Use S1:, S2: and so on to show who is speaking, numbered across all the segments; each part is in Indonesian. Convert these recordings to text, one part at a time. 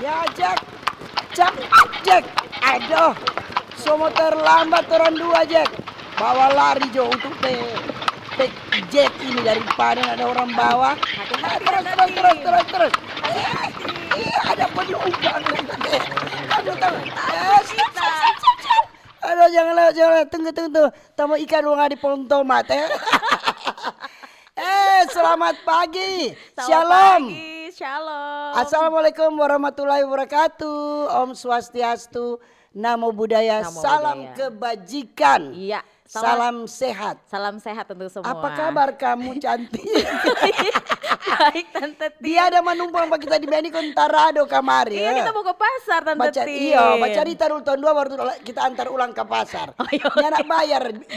S1: Ya Jack, cepat Jack. Aduh, semua terlambat orang dua Jack. Bawa lari Jo untuk pe Jack ini daripada ada orang bawa. Terus. Ada penumpang. Aduh, siap. Aduh, jangan. Tunggu. Tamu ikan uang di pontomat ya. Selamat pagi. Shalom.
S2: Shalom.
S1: Assalamualaikum warahmatullahi wabarakatuh. Om Swastiastu, Namo Buddhaya, salam kebajikan.
S2: Iya.
S1: Salam sehat.
S2: Salam sehat untuk semua.
S1: Apa kabar kamu cantik?
S2: Baik Tante Tin.
S1: Dia ada menumpang pak kita di Beni Kontarado kamari.
S2: Iya kita mau ke pasar Tante Tin.
S1: Iya, baca Rita dulu tahun 2 baru kita antar ulang ke pasar.
S2: Oh, iya.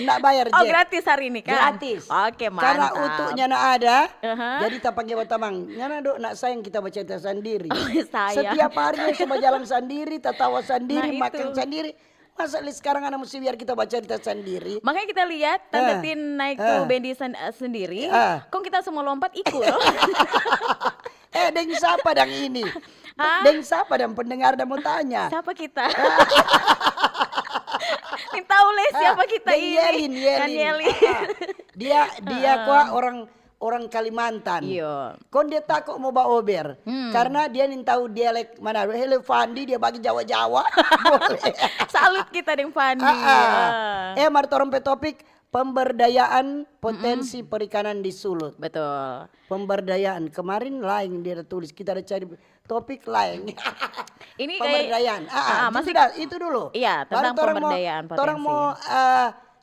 S1: Nak bayar.
S2: Oh
S1: Jack.
S2: gratis hari ini kan?
S1: Gratis.
S2: Oke mantap.
S1: Karena utuknya nak ada,
S2: Uh-huh.
S1: jadi tak panggil batamang. Nyana dok nak sayang kita baca cerita sendiri.
S2: Oh, sayang.
S1: Setiap hari coba jalan sendiri, tertawa sendiri,
S2: Nah,
S1: makan
S2: itu.
S1: sendiri. Masa sekarang anak mesti biar kita baca cerita sendiri.
S2: Makanya kita lihat Tante Tin naik tuh bendi sendiri. Kok kita semua lompat ikut loh.
S1: Deng siapa dang ini?
S2: Hah?
S1: Deng siapa dang pendengar dan mau tanya?
S2: Siapa kita? Nih tahu le siapa kita
S1: Deng
S2: ini? Kan
S1: Yelin. Dia kok orang Kalimantan.
S2: Iya.
S1: Kon dia takut mau bawa ober. Karena dia nih tahu dialek Manado. Hele Fandi dia bagi Jawa-Jawa. Boleh.
S2: Salut kita Deng Fandi.
S1: Mari orang pe topik pemberdayaan potensi perikanan di Sulut.
S2: Betul.
S1: Pemberdayaan. Kemarin lain dia ada tulis, kita ada cari topik lain.
S2: Ini
S1: Pemberdayaan.
S2: masih
S1: Itu dulu.
S2: Iya, tentang pemberdayaan potensi.
S1: Orang mau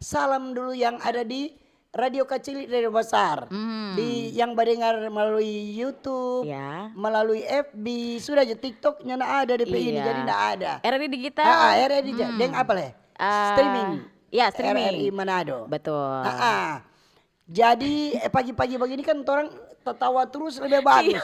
S1: salam dulu yang ada di Radio Kecil, Radio Besar. Di yang mendengar melalui YouTube,
S2: Ya.
S1: melalui FB, sudah aja TikToknya nak ada DP ini,
S2: Iya.
S1: jadi nak ada.
S2: RRI Digital.
S1: RRI Deng apa leh? Streaming.
S2: Ya streaming.
S1: RRI Manado.
S2: Betul.
S1: Jadi pagi-pagi begini kan orang tertawa terus lebih bagus.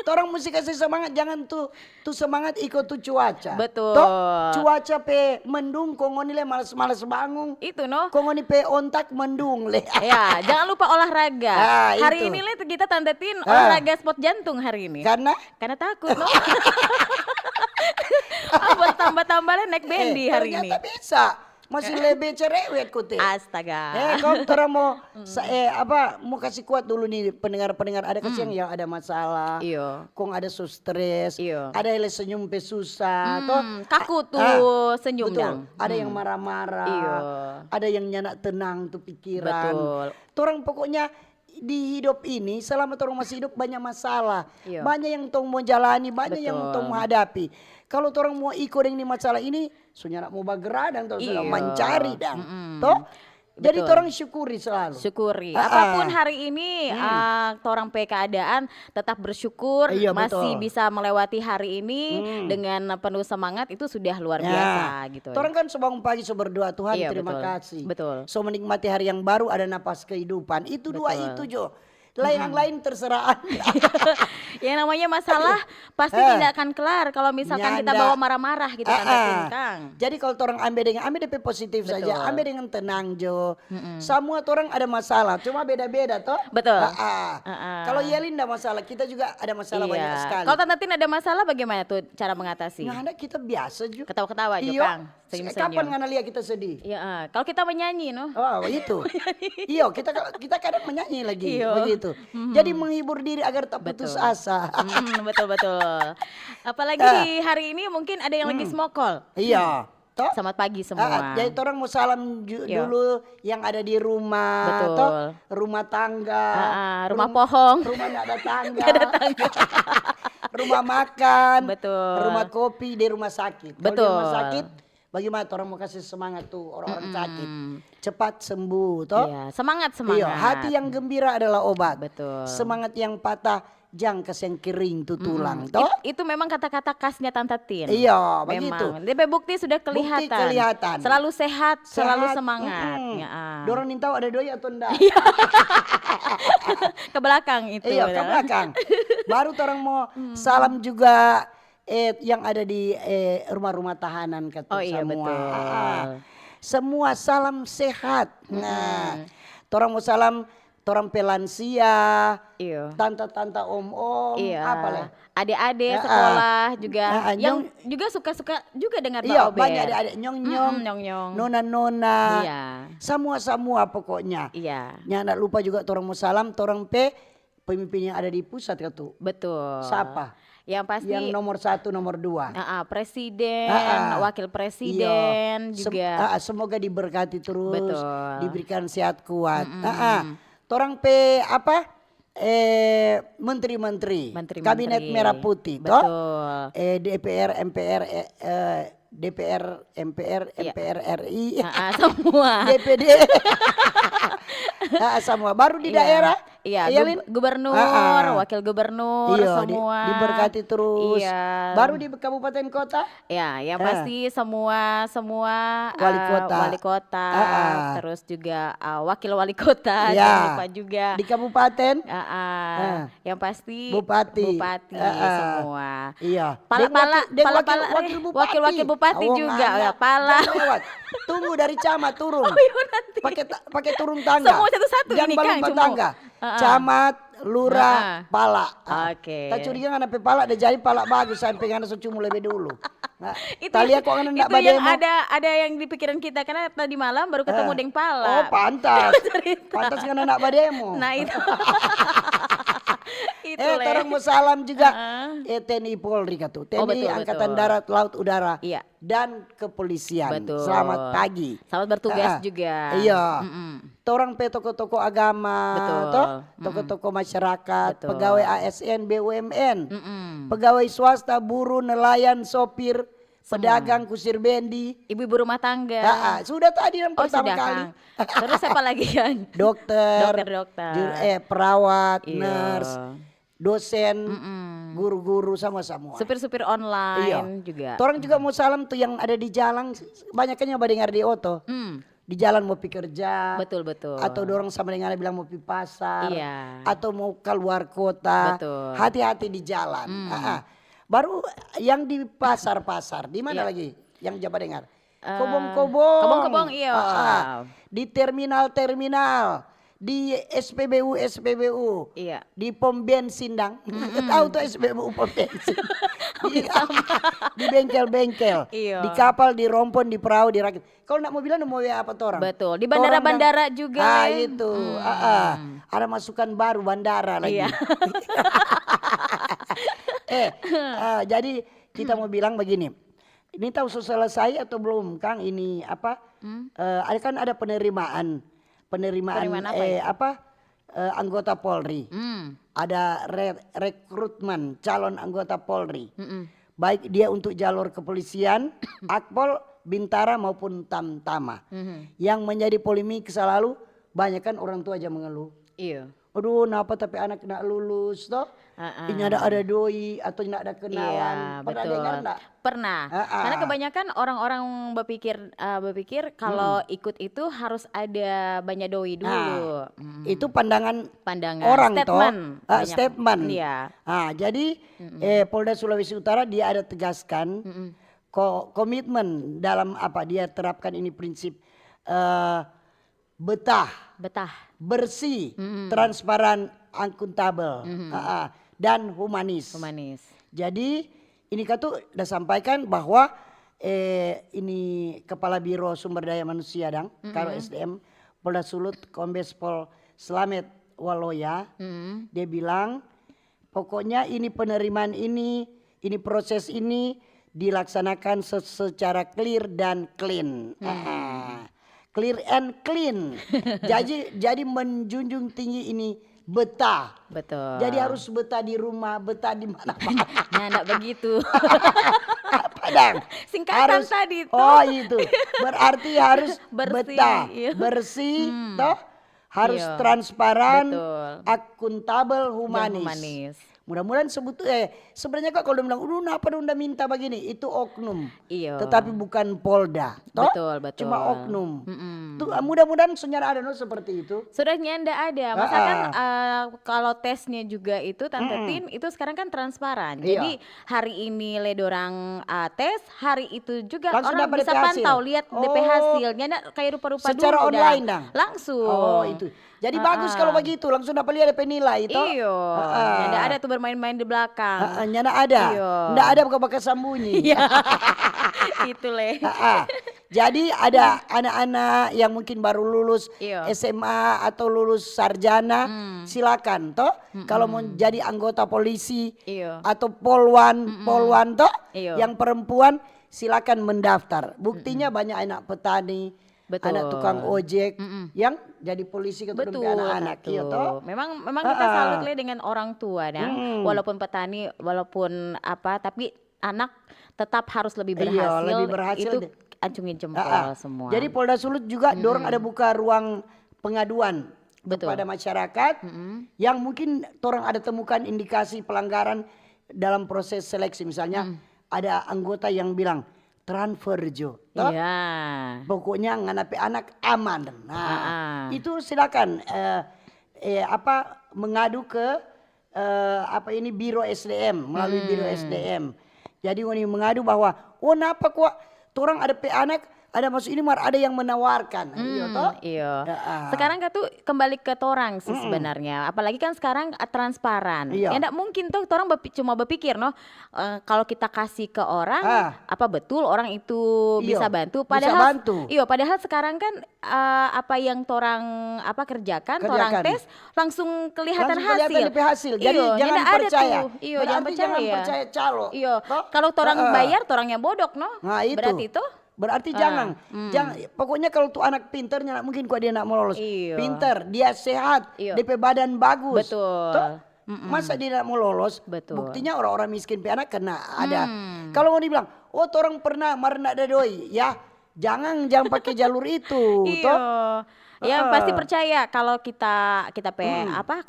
S1: Orang mesti kasih semangat, jangan tuh semangat ikut tuh cuaca.
S2: Betul.
S1: Toh, cuaca pe mendung kongoni le malas-malas bangun.
S2: Itu no.
S1: Kongoni pe ontak mendung le.
S2: Ya, jangan lupa olahraga. Hari
S1: itu.
S2: ini le kita Tante Tin olahraga sport jantung hari ini.
S1: Karena
S2: Takut no. Buat tambah-tambahnya naik bendi hari ini.
S1: ternyata bisa. Masih lebih cerewet kute.
S2: Astaga.
S1: Kau orang mau mau kasih kuat dulu nih pendengar-pendengar, ada kasih yang ada masalah.
S2: Iya.
S1: Kong ada stres,
S2: Iya.
S1: ada yang senyum pe susah, toh
S2: Kaku tuh senyum
S1: betul.
S2: dang.
S1: Ada yang marah-marah,
S2: Iya.
S1: ada yang nyanak tenang tuh pikiran.
S2: Betul.
S1: Orang pokoknya di hidup ini selama orang masih hidup banyak masalah,
S2: Iya.
S1: banyak yang tong mau jalani, banyak yang tong mau hadapi. Kalau orang mau ikut dengan masalah ini, sudah mau bergerak dan sudah
S2: Iya.
S1: mencari dan, toh. Jadi
S2: Betul.
S1: orang syukuri selalu.
S2: Syukuri. Apapun hari ini torang pe keadaan tetap bersyukur,
S1: Iya,
S2: masih
S1: betul.
S2: bisa melewati hari ini dengan penuh semangat, itu sudah luar biasa gitu.
S1: Orang kan sebangun pagi so berdoa, Tuhan
S2: Iya,
S1: terima
S2: betul.
S1: kasih.
S2: Betul.
S1: So menikmati hari yang baru, ada napas kehidupan. Itu dua
S2: Betul.
S1: itu Jo. Yang lain terserah Anda.
S2: Yang namanya masalah pasti tidak akan kelar kalau misalkan kita
S1: Nyanda.
S2: bawa marah-marah gitu kan Kang.
S1: Jadi kalau orang ambil DP positif
S2: Betul.
S1: saja, ambil dengan tenang Jo. Semua orang ada masalah, cuma beda-beda toh.
S2: Betul.
S1: Kalau Yelin ada masalah, kita juga ada masalah banyak sekali.
S2: Kalau Tante Tin ada masalah bagaimana tuh cara mengatasi?
S1: Nah, kita biasa juga.
S2: Ketawa-ketawa aja
S1: Iya.
S2: Kang. Senyum-senyum.
S1: Kapan ngana lihat kita sedih?
S2: Iya, kalau kita menyanyi no.
S1: Oh itu. Iya, kita kadang menyanyi lagi
S2: Iya.
S1: begitu. Jadi menghibur diri agar tak putus asa.
S2: Betul. Apalagi hari ini mungkin ada yang lagi smokol.
S1: Iya. Toh?
S2: Selamat pagi semua.
S1: Jadi orang mau salam dulu yang ada di rumah,
S2: Betul.
S1: toh? Rumah tangga,
S2: rumah pohong.
S1: rumah nggak ada tangga, rumah makan,
S2: Betul.
S1: rumah kopi di rumah sakit. Kalau di
S2: Betul.
S1: rumah sakit, bagaimana orang mau kasih semangat tuh orang-orang sakit, cepat sembuh, toh?
S2: Iya, semangat.
S1: Iya, hati yang gembira adalah obat.
S2: Betul.
S1: Semangat yang patah, jangkas yang kering tuh tulang, toh?
S2: Itu memang kata-kata khasnya Tante Tin.
S1: Iya, begitu.
S2: Memang. DP bukti sudah kelihatan.
S1: Bukti kelihatan.
S2: Selalu sehat, selalu
S1: Sehat,
S2: semangat.
S1: Dorong nih tahu ada doi atau enggak?
S2: Ke belakang itu.
S1: Iya, ke belakang. Baru orang mau salam juga yang ada di rumah-rumah tahanan kata
S2: Oh iya,
S1: semua.
S2: betul.
S1: Semua salam sehat. Nah, orang mau salam orang pelansia,
S2: Iya.
S1: tante-tante, om-om,
S2: Iya.
S1: apa lah?
S2: Adik-adik sekolah juga yang
S1: nyong-
S2: juga suka-suka juga dengar
S1: Iya,
S2: Mbak Ober.
S1: banyak adik-adik nyong-nyong,
S2: nyong-nyong.
S1: nona-nona,
S2: Iya.
S1: semua pokoknya.
S2: Iya.
S1: Nggak lupa juga orang mau salam, orang pemimpin yang ada di pusat katu.
S2: Betul.
S1: Siapa?
S2: Yang pasti
S1: Yang nomor 1, nomor 2.
S2: presiden, wakil presiden juga.
S1: Semoga diberkati terus,
S2: Betul.
S1: diberikan sehat kuat. Torang menteri-menteri,
S2: Menteri-menteri.
S1: kabinet merah putih,
S2: Betul.
S1: toh? DPR, MPR, MPR RI,
S2: Semua.
S1: DPD, semua. Baru di daerah,
S2: Iya,
S1: Lin?
S2: gubernur, wakil gubernur,
S1: Iya,
S2: semua.
S1: diberkati terus.
S2: Iya.
S1: Baru di kabupaten kota,
S2: Ya, yang pasti semua
S1: Wali kota.
S2: terus juga wakil wali kota,
S1: Iya.
S2: jangan lupa juga.
S1: di kabupaten,
S2: Yang pasti
S1: Bupati.
S2: semua.
S1: iya.
S2: Pala-pala,
S1: Deng
S2: pala-pala,
S1: wakil bupati.
S2: wakil-wakil bupati
S1: Awang
S2: juga,
S1: anda.
S2: ya, pala.
S1: Jangan lewat. Tunggu dari camat turun.
S2: Nanti.
S1: Pakai turun tangga.
S2: Semua satu-satu
S1: Jangan
S2: ini,
S1: balon
S2: Kang, cuma.
S1: tangga. Camat, lurah, pala.
S2: Oke.
S1: Tak curiga ngana pe pala ada jadi pala bagus sampai ngana secumu lebih dulu. Nah,
S2: Itu,
S1: tali kok ngana ndak
S2: itu yang
S1: bademo.
S2: ada yang di pikiran kita karena tadi malam baru ketemu Deng Pala.
S1: Oh, pantas. Pantas ngana ndak bademo.
S2: Nah itu. Itu
S1: orang mau salam juga TNI Polri katu. TNI
S2: betul,
S1: Angkatan
S2: betul.
S1: Darat, Laut, Udara,
S2: Iya.
S1: dan Kepolisian.
S2: Betul.
S1: Selamat pagi.
S2: Selamat bertugas juga.
S1: Iya. Orang toko-toko agama,
S2: Betul.
S1: toh, toko-toko masyarakat,
S2: Betul.
S1: pegawai ASN, BUMN, pegawai swasta, buruh, nelayan, sopir, pedagang, kusir bendi.
S2: Ibu-ibu rumah tangga.
S1: Sudah tadi yang pertama
S2: sudah,
S1: kali.
S2: Kang. Terus siapa lagi kan?
S1: Dokter,
S2: Dokter.
S1: perawat,
S2: Iya.
S1: nurse, dosen, guru-guru sama-sama.
S2: Supir-supir online juga.
S1: Orang juga mau salam tuh yang ada di jalan, banyaknya pada dengar di oto. Di jalan mau pergi kerja.
S2: Betul.
S1: Atau dorong sama dengan bilang mau pergi pasar.
S2: Iya.
S1: Atau mau keluar kota.
S2: Betul.
S1: Hati-hati di jalan. Baru yang di pasar-pasar, di mana lagi yang coba dengar? Kobong-kobong.
S2: Kobong-kobong, iya.
S1: Di terminal-terminal, di SPBU,
S2: Iya.
S1: di pom bensin dang. Tahu tuh SPBU pom bensin. Di bengkel-bengkel,
S2: Iya.
S1: di kapal, di rompon, di perahu, di rakit. Kalau nak mau bilang mau apa tuh orang?
S2: Betul. Di bandara-bandara juga. Len.
S1: Itu. Ada masukan baru bandara lagi.
S2: Iya.
S1: Jadi kita mau bilang begini. Ini tahu selesai atau belum, Kang? Ini apa? Kan ada penerimaan
S2: Penerimaan apa
S1: anggota Polri. Ada rekrutmen calon anggota Polri. Baik dia untuk jalur kepolisian, Akpol, Bintara maupun Tamtama. Yang menjadi polemik selalu banyak kan orang tua aja mengeluh.
S2: Iya.
S1: Aduh, kenapa tapi anak nak lulus toh? Ini ada doi atau tidak ada kenalan.
S2: Iya,
S1: Pernah
S2: betul.
S1: dengar enggak?
S2: Pernah. Karena kebanyakan orang-orang berpikir kalau ikut itu harus ada banyak doi dulu.
S1: Itu pandangan
S2: Statement.
S1: orang
S2: Banyak.
S1: statement.
S2: Iya.
S1: Jadi Polda Sulawesi Utara dia ada tegaskan komitmen dalam apa dia terapkan ini prinsip betah, bersih, transparan, akuntabel, dan humanis. Jadi ini kan tuh udah sampaikan bahwa ini Kepala Biro Sumber Daya Manusia Karo SDM Polda Sulut Kombes Pol Slamet Waloya, dia bilang pokoknya ini penerimaan ini proses ini dilaksanakan secara clear dan clean. Clear and clean. jadi menjunjung tinggi ini betah.
S2: Betul.
S1: Jadi harus betah di rumah, betah di mana-mana.
S2: Nah, enggak begitu.
S1: Padang.
S2: Singkatan tadi tuh.
S1: Oh itu. Berarti harus
S2: Bersih,
S1: betah,
S2: iya.
S1: bersih, toh harus transparan,
S2: betul.
S1: akuntabel,
S2: Dan
S1: humanis.
S2: humanis.
S1: Mudah-mudahan sebenarnya kok kalau dia bilang, kenapa udah minta begini? Itu oknum.
S2: Iya.
S1: Tetapi bukan Polda. Toh?
S2: Betul.
S1: Cuma oknum. Tuh, mudah-mudahan senyara ada seperti itu.
S2: Sudahnya ndak ada. Masakan kalau tesnya juga itu Tante Tin itu sekarang kan transparan.
S1: Iya.
S2: Jadi hari ini ledorang tes, hari itu juga
S1: Langsung
S2: orang
S1: dapat
S2: bisa
S1: DP hasil?
S2: pantau lihat DP
S1: Oh.
S2: hasilnya ndak kayak rupa-rupa
S1: Secara
S2: dulu
S1: online
S2: dah.
S1: dang?
S2: Langsung.
S1: Oh itu. Jadi bagus kalau begitu langsung dapat lihat DP nilai itu.
S2: Iyo. Ndak ada tuh bermain-main di belakang.
S1: Nyana ada.
S2: Iya.
S1: Nggak ada bekas sambunyi.
S2: Itu leh.
S1: Jadi ada anak-anak yang mungkin baru lulus
S2: Iya.
S1: SMA atau lulus sarjana, silakan toh. Kalau mau jadi anggota polisi
S2: Iya.
S1: atau polwan toh,
S2: Iya.
S1: yang perempuan silakan mendaftar. Buktinya banyak anak petani,
S2: Betul.
S1: anak tukang ojek yang jadi polisi ketua
S2: Betul,
S1: anak-anak. Iya toh.
S2: Memang kita salut le dengan orang tua walaupun petani, walaupun apa, tapi anak tetap harus lebih berhasil.
S1: Iya, lebih berhasil
S2: Itu
S1: deh.
S2: acungin jempol semua.
S1: Jadi Polda Sulut juga dorong ada buka ruang pengaduan
S2: Betul.
S1: kepada masyarakat yang mungkin orang ada temukan indikasi pelanggaran dalam proses seleksi, misalnya ada anggota yang bilang transfer jo, toh?
S2: Iya.
S1: Pokoknya nganapi anak aman. Itu silakan mengadu ke Biro SDM melalui Biro SDM. Jadi ini mengadu bahwa kenapa kok orang ada anak ada masuk ini ada yang menawarkan. Iya toh?
S2: Iya. Sekarang kan tuh kembali ke torang sih sebenarnya. Apalagi kan sekarang transparan.
S1: Iya.
S2: Ya enggak mungkin tuh torang cuma berpikir kalau kita kasih ke orang apa betul orang itu
S1: Iya,
S2: bisa bantu.
S1: bisa
S2: Padahal
S1: bantu.
S2: Iya, padahal sekarang kan apa yang torang kerjakan, torang tes langsung kelihatan
S1: Langsung kelihatan DP hasil. Jadi
S2: Iya,
S1: jangan
S2: nggak ada
S1: percaya.
S2: tuh. Iya,
S1: Berarti jangan percaya calo.
S2: Iya.
S1: Toh?
S2: Kalau torang bayar, torang yang bodok
S1: Nah, itu.
S2: Berarti itu
S1: Berarti jangan, pokoknya kalau tuh anak pinternya mungkin kok dia nak mau lolos.
S2: Iya.
S1: Pinter, dia sehat,
S2: Iya.
S1: DP badan bagus.
S2: Betul.
S1: Toh, masa dia nak mau lolos?
S2: Betul.
S1: Buktinya orang-orang miskin anak kena ada. Kalau mau dibilang, orang pernah marna ada doi, ya jangan pakai jalur itu.
S2: Iya.
S1: Toh?
S2: Ya pasti percaya kalau kita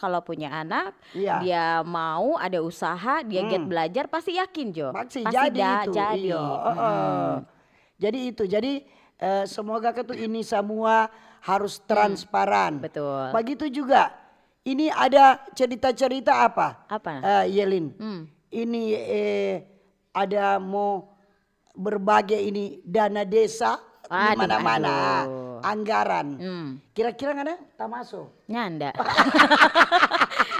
S2: kalau punya anak,
S1: Iya.
S2: dia mau ada usaha, dia giat belajar, pasti yakin Jo.
S1: Pasti jadi itu.
S2: Jadi.
S1: Iya. Jadi itu. Jadi semoga ini semua harus transparan.
S2: Betul.
S1: Begitu juga. Ini ada cerita-cerita apa?
S2: Apa?
S1: Yelin. Ini ada mau berbagai ini dana desa di
S2: Aduh,
S1: mana-mana,
S2: aduh.
S1: anggaran. Kira-kira nggak ada? Tamaso.
S2: Nyanda.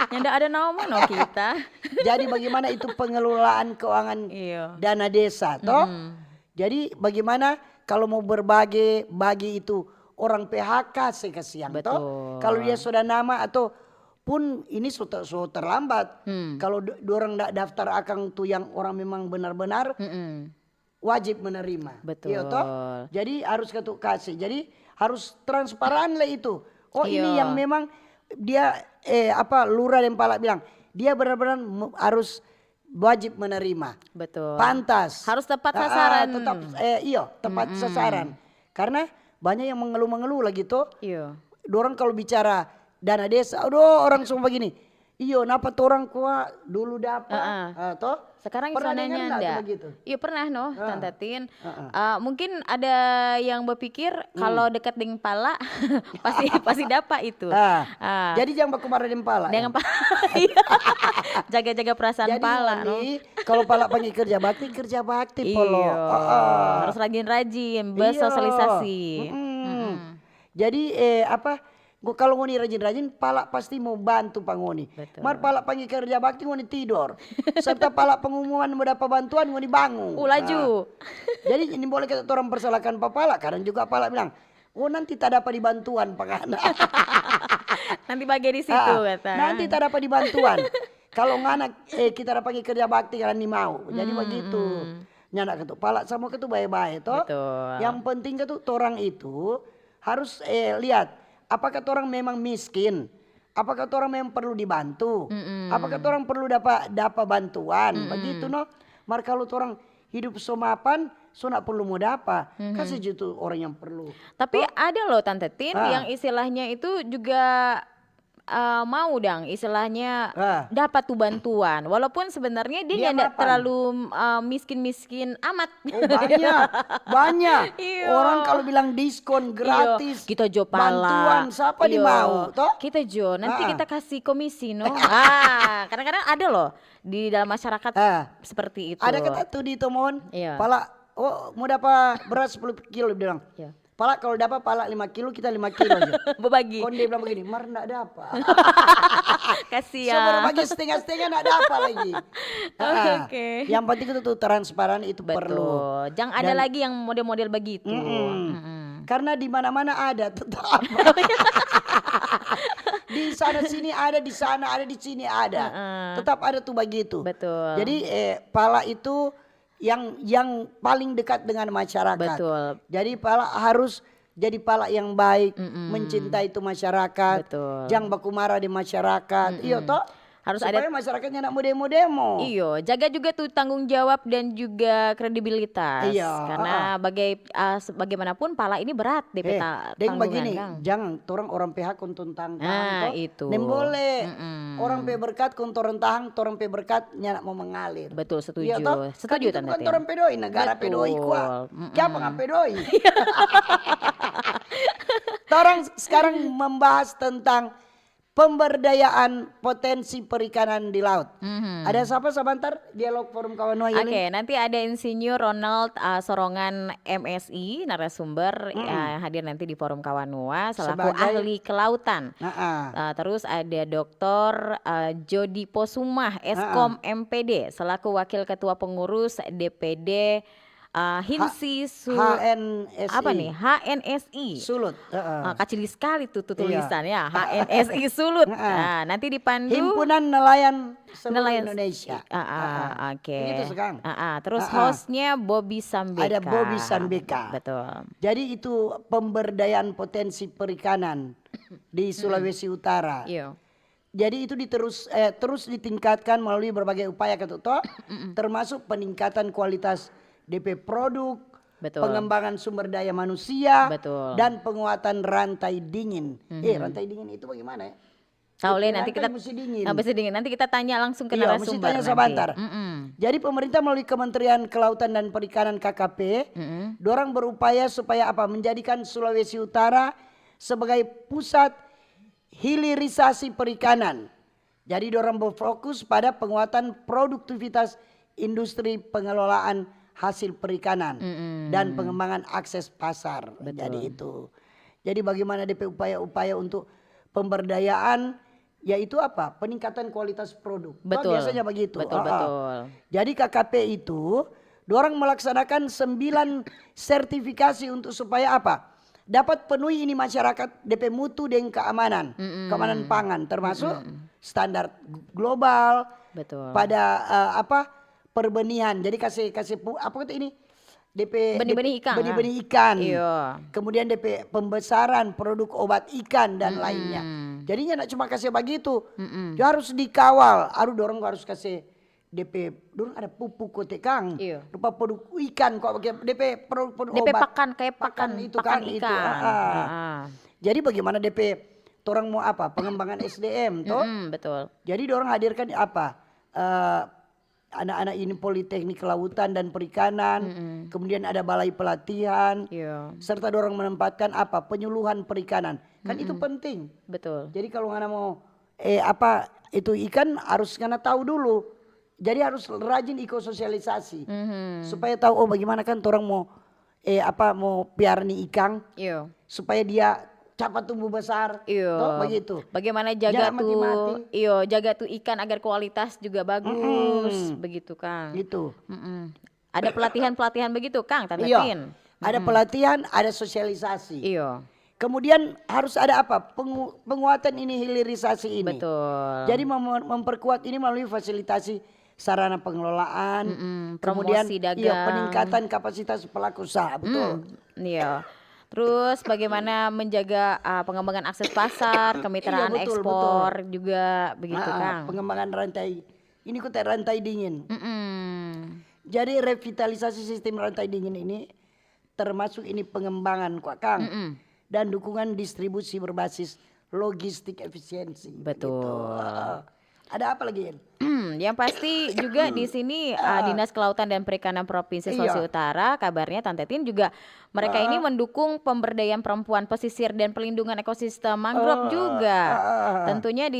S2: Nyanda ada nama kita.
S1: Jadi bagaimana itu pengelolaan keuangan
S2: Iya.
S1: dana desa, toh? Jadi bagaimana kalau mau bagi itu orang PHK sekasiang, toh?
S2: Betul.
S1: Kalau dia sudah nama atau pun ini sudah terlambat. Kalau orang daftar akang tuh yang orang memang benar-benar wajib menerima.
S2: Betul.
S1: Iya toh? Jadi harus kasih. Jadi harus transparan lah itu.
S2: Iya.
S1: Ini yang memang dia lurah dan pala bilang dia benar-benar harus wajib menerima.
S2: Betul.
S1: Pantas.
S2: Harus tepat sasaran.
S1: Tepat sasaran. Karena banyak yang mengeluh-mengeluh lagi tuh.
S2: Iya.
S1: Dorang kalau bicara dana desa. Aduh, orang semua begini. Iyo, napa orang kuat dulu dapat, toh?
S2: Sekarang
S1: Pernah
S2: istilahnya
S1: dengar nggak tuh
S2: enggak.
S1: begitu?
S2: Iya pernah Tante Tin. Mungkin ada yang berpikir kalau dekat dengan pala pasti pasti dapat itu.
S1: Jadi jangan baku marah dengan pala.
S2: Dengan pala. Jaga-jaga perasaan
S1: Jadi
S2: pala.
S1: Ngoni, kalau pala panggil kerja bakti polo.
S2: Iya. Harus rajin-rajin bersosialisasi.
S1: Jadi kalau ngoni rajin-rajin, pala pasti mau bantu pangoni. Mar pala panggil kerja bakti ngoni tidur. Serta pala pengumuman mendapat bantuan ngoni bangun.
S2: Laju.
S1: Jadi ini boleh kita orang persalahkan pala, karena juga pala bilang, oh nanti tak dapat dibantuan pangana.
S2: Nanti bagian di situ kata.
S1: Nanti tak dapat dibantuan. Kalau nganak kita dapat panggil kerja bakti karena ni mau. Jadi begitu. Nyanak ketuk pala sama ketuk baik-baik toh.
S2: Betul.
S1: Yang penting ketuk orang itu harus lihat. Apakah orang memang miskin? Apakah orang memang perlu dibantu? Apakah orang perlu dapat bantuan? Begitu Mar kalau orang hidup somapan, nak perlu mau dapat. Kasih itu orang yang perlu.
S2: Tapi ada loh Tante Tin yang istilahnya itu juga mau istilahnya dapat tuh bantuan. Walaupun sebenarnya dia nggak terlalu miskin-miskin amat.
S1: Oh, banyak. Orang kalau bilang diskon gratis,
S2: kita jo pala.
S1: Bantuan siapa di mau, toh?
S2: Kita jo, nanti kita kasih komisi kadang-kadang ada loh di dalam masyarakat seperti itu.
S1: Ada kata tuh di Tomon, pala, mau dapat beras 10 kilo bilang. Pala kalau dapat pala 5 kilo, kita 5 kilo aja.
S2: Berbagi.
S1: Konde bilang begini, Mar enggak dapat.
S2: Kasih ya.
S1: So berbagi setengah-setengah enggak dapat lagi.
S2: Oke.
S1: Yang penting itu tuh transparan itu perlu.
S2: Jangan ada lagi yang model-model begitu.
S1: Karena di mana-mana ada tetap. Di sana sini ada, di sana ada, di sini ada. Tetap ada tuh begitu.
S2: Betul.
S1: Jadi pala itu yang paling dekat dengan masyarakat.
S2: Betul.
S1: Jadi pala harus jadi pala yang baik, mencintai itu masyarakat.
S2: Betul.
S1: Jangan baku marah di masyarakat. Iya toh?
S2: Harus
S1: supaya masyarakatnya nak mau demo-demo.
S2: Iya, jaga juga tuh tanggung jawab dan juga kredibilitas.
S1: Iya.
S2: Karena bagaimanapun pala ini berat deh
S1: tanggungan. Begini, jangan orang PH konton tang.
S2: Itu.
S1: Nem boleh. Orang pe berkat kontoran tahang, orang pe berkat nyanak mau mengalir.
S2: Betul, setuju.
S1: Iya,
S2: Setuju
S1: Tante.
S2: Tante.
S1: Kantoran pedoi, negara pedoi kuat. Siapa nggak pedoi? Orang sekarang membahas tentang pemberdayaan potensi perikanan di laut. Ada siapa sebentar dialog forum kawan Wah
S2: Oke, nanti ada Insinyur Ronald Sorongan MSI narasumber hadir nanti di forum Kawanua selaku ahli kelautan. Terus ada Dr. Jody Posumah Eskom MPD selaku wakil ketua pengurus DPD HIMSI
S1: HNSI.
S2: Apa nih? HNSI.
S1: Sulut.
S2: Kecil sekali tuh tulisan ya. HNSI Sulut. Nanti dipandu
S1: Himpunan Nelayan Seluruh Indonesia.
S2: Oke.
S1: Begitu sekarang.
S2: Terus hostnya Bobby Sambeka.
S1: Ada Bobby Sambeka.
S2: Betul.
S1: Jadi itu pemberdayaan potensi perikanan di Sulawesi Utara.
S2: Iya.
S1: Jadi itu terus ditingkatkan melalui berbagai upaya termasuk peningkatan kualitas DP produk, pengembangan sumber daya manusia, dan penguatan rantai dingin. Rantai dingin itu bagaimana ya?
S2: Tahu nanti kita
S1: mesti dingin.
S2: Nanti kita tanya langsung ke narasumber.
S1: Mesti tanya sebentar. Jadi pemerintah melalui Kementerian Kelautan dan Perikanan KKP, dorang berupaya supaya menjadikan Sulawesi Utara sebagai pusat hilirisasi perikanan. Jadi dorang berfokus pada penguatan produktivitas industri pengelolaan hasil perikanan dan pengembangan akses pasar. Jadi itu. Jadi bagaimana DP upaya-upaya untuk pemberdayaan yaitu peningkatan kualitas produk.
S2: Betul.
S1: Biasanya begitu.
S2: Betul.
S1: Jadi KKP itu dorang melaksanakan 9 sertifikasi untuk supaya dapat penuhi ini masyarakat DP mutu dan keamanan. Keamanan pangan termasuk standar global.
S2: Betul.
S1: Pada perbenihan. Jadi kasih apa itu ini? DP benih-benih ikan.
S2: Iya.
S1: Kemudian DP pembesaran produk obat ikan dan lainnya. Jadinya nak cuma kasih begitu. Dia harus dikawal. Dorong harus kasih DP dorong ada pupuk kotekang.
S2: Iya.
S1: Lupa produk ikan kok DP produk
S2: DP
S1: obat.
S2: pakan kayak pakan
S1: itu
S2: pakan
S1: kan
S2: ikan.
S1: Jadi bagaimana DP orang mau apa? Pengembangan SDM toh.
S2: Betul.
S1: Jadi orang hadirkan apa? Anak-anak ini Politeknik Kelautan dan Perikanan, kemudian ada balai pelatihan, serta dorong menempatkan apa? Penyuluhan perikanan. Kan itu penting.
S2: Betul.
S1: Jadi kalau ngana mau apa itu ikan harus ngana tahu dulu. Jadi harus rajin ikut sosialisasi supaya tahu bagaimana kan orang mau mau piara nih ikan supaya dia cepat tumbuh besar. Toh, begitu.
S2: Bagaimana jaga
S1: Jangan
S2: tuh
S1: mati-mati.
S2: jaga tuh ikan agar kualitas juga bagus begitu Kang.
S1: Gitu.
S2: Ada pelatihan-pelatihan begitu Kang, Tante
S1: Iya.
S2: Tin.
S1: Ada pelatihan, ada sosialisasi.
S2: Iya.
S1: Kemudian harus ada apa? Penguatan ini, hilirisasi ini.
S2: Betul.
S1: Jadi memperkuat ini melalui fasilitasi sarana pengelolaan, kemudian
S2: promosi dagang.
S1: Peningkatan kapasitas pelaku usaha, betul.
S2: Iya. Terus bagaimana menjaga pengembangan akses pasar, kemitraan ekspor juga begitu Kang.
S1: Pengembangan rantai, ini kota rantai dingin. Jadi revitalisasi sistem rantai dingin ini termasuk ini pengembangan Kang. Dan dukungan distribusi berbasis logistik efisiensi.
S2: Betul.
S1: Gitu. Ada apa lagi?
S2: Yang pasti juga di sini Dinas Kelautan dan Perikanan Provinsi Sulawesi Utara kabarnya Tante Tin juga mereka ini mendukung pemberdayaan perempuan pesisir dan pelindungan ekosistem mangrove juga. Tentunya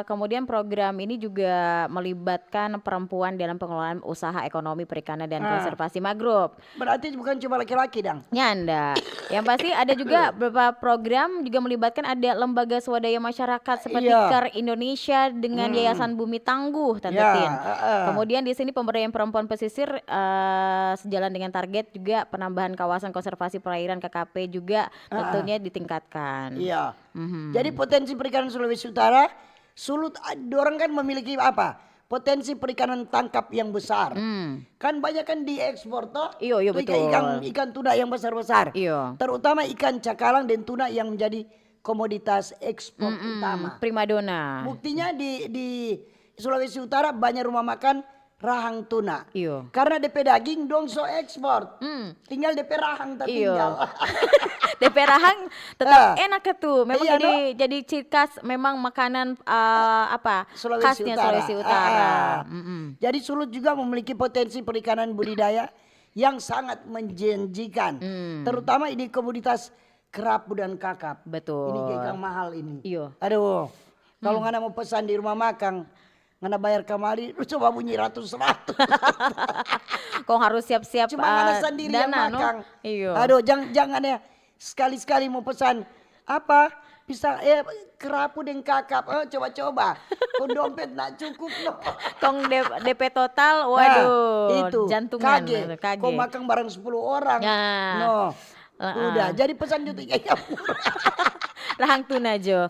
S2: kemudian program ini juga melibatkan perempuan dalam pengelolaan usaha ekonomi perikanan dan konservasi mangrove.
S1: Berarti bukan cuma laki-laki dong?
S2: Nyanda. Yang pasti ada juga beberapa program juga melibatkan ada lembaga swadaya masyarakat seperti KAR Indonesia dengan Yayasan Bumi Tangguh, Tante Tin. Kemudian di sini pemberdayaan perempuan pesisir sejalan dengan target juga penambahan kawasan konservasi perairan KKP juga tentunya ditingkatkan.
S1: Iya. Jadi potensi perikanan Sulawesi Utara, Sulut orang kan memiliki apa? Potensi perikanan tangkap yang besar. Kan banyak kan diekspor toh.
S2: Iya betul.
S1: Ikan tuna yang besar-besar.
S2: Iya.
S1: Terutama ikan cakalang dan tuna yang menjadi komoditas ekspor utama.
S2: Primadona.
S1: Buktinya di Sulawesi Utara banyak rumah makan rahang tuna.
S2: Iya.
S1: Karena DP daging dong so ekspor. Tinggal DP rahang tak tinggal.
S2: DP rahang tetap enak tuh. Memang jadi ciri khas memang makanan khasnya Sulawesi Utara.
S1: Jadi Sulut juga memiliki potensi perikanan budidaya yang sangat menjanjikan. Terutama ini komoditas kerapu dan kakap.
S2: Betul.
S1: Ini ikan mahal ini.
S2: Iya.
S1: Aduh. Kalau ngana mau pesan di rumah makan, ngana bayar kemari, lu coba bunyi ratus-ratus.
S2: Kok harus siap-siap
S1: Cuma ngana sendiri yang makan.
S2: Iya.
S1: Aduh, jangan ya sekali-sekali mau pesan apa? Bisa kerapu dan kakap. Coba-coba. Kau dompet nak cukup loh.
S2: Kong DP total, waduh.
S1: Itu
S2: jantungan.
S1: Kage. Kau makan bareng 10 orang. No. Udah, jadi pesan juta yang murah.
S2: Rahang tuna Jo.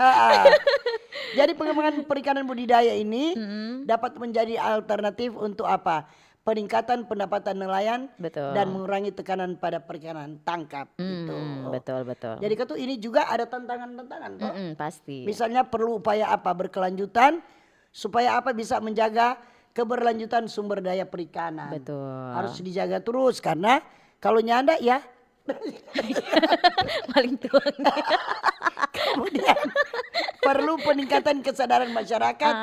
S1: Jadi pengembangan perikanan budidaya ini dapat menjadi alternatif untuk apa? Peningkatan pendapatan nelayan dan mengurangi tekanan pada perikanan tangkap. Gitu.
S2: Betul.
S1: Jadi ini juga ada tantangan-tantangan toh.
S2: Pasti.
S1: Misalnya perlu upaya apa? Berkelanjutan supaya apa bisa menjaga keberlanjutan sumber daya perikanan.
S2: Betul.
S1: Harus dijaga terus karena kalau nyanda ya
S2: paling tuang.
S1: Kemudian perlu peningkatan kesadaran masyarakat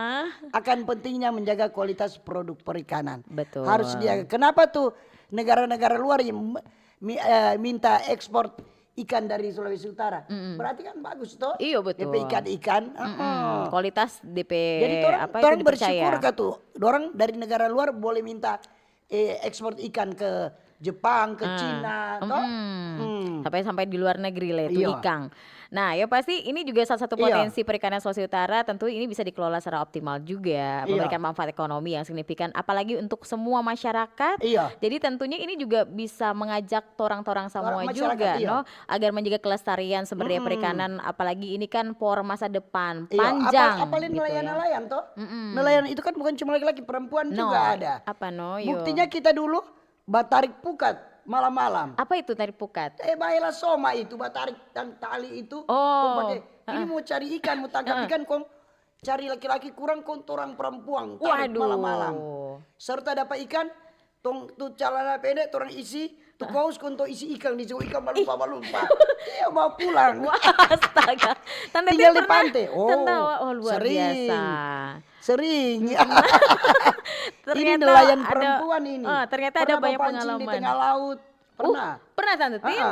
S1: akan pentingnya menjaga kualitas produk perikanan.
S2: Betul.
S1: Harus dijaga. Kenapa tuh negara-negara luar yang minta ekspor ikan dari Sulawesi Utara? Berarti kan bagus toh.
S2: Iya betul.
S1: DP ikan.
S2: Kualitas DP
S1: jadi orang bersyukur tuh. Orang dari negara luar boleh minta ekspor ikan ke Jepang, ke Cina, toh.
S2: Sampai di luar negeri lah itu ikan. Nah, ya pasti ini juga salah satu potensi perikanan Sulawesi Utara. Tentu ini bisa dikelola secara optimal juga, memberikan manfaat ekonomi yang signifikan, apalagi untuk semua masyarakat. Jadi tentunya ini juga bisa mengajak torang-torang semua juga, no, agar menjaga kelestarian sumber daya perikanan. Apalagi ini kan por masa depan panjang.
S1: Apalagi
S2: gitu
S1: nelayan-nelayan toh. Nelayan itu kan bukan cuma laki-laki, perempuan juga ada.
S2: Apa
S1: Buktinya kita dulu batarik pukat malam-malam.
S2: Apa itu tarik pukat?
S1: Baiklah soma itu batarik dan tali itu. Ini mau cari ikan, mau tangkap ikan, kong cari laki-laki kurang, kong orang perempuan tarik malam-malam. Serta dapat ikan, tuh celana pendek, orang isi, tuh kaos untuk isi ikan, ikan malumpa. Iya mau pulang.
S2: Wah, astaga. Tante
S1: Tinggal di
S2: pernah
S1: pantai.
S2: luar
S1: sering.
S2: biasa.
S1: Sering. Ini
S2: Ternyata
S1: nelayan
S2: ada-
S1: perempuan ini.
S2: ternyata ada
S1: Pernah
S2: banyak
S1: pancing di
S2: pengalaman.
S1: tengah laut. Pernah.
S2: Pernah Tante Tin?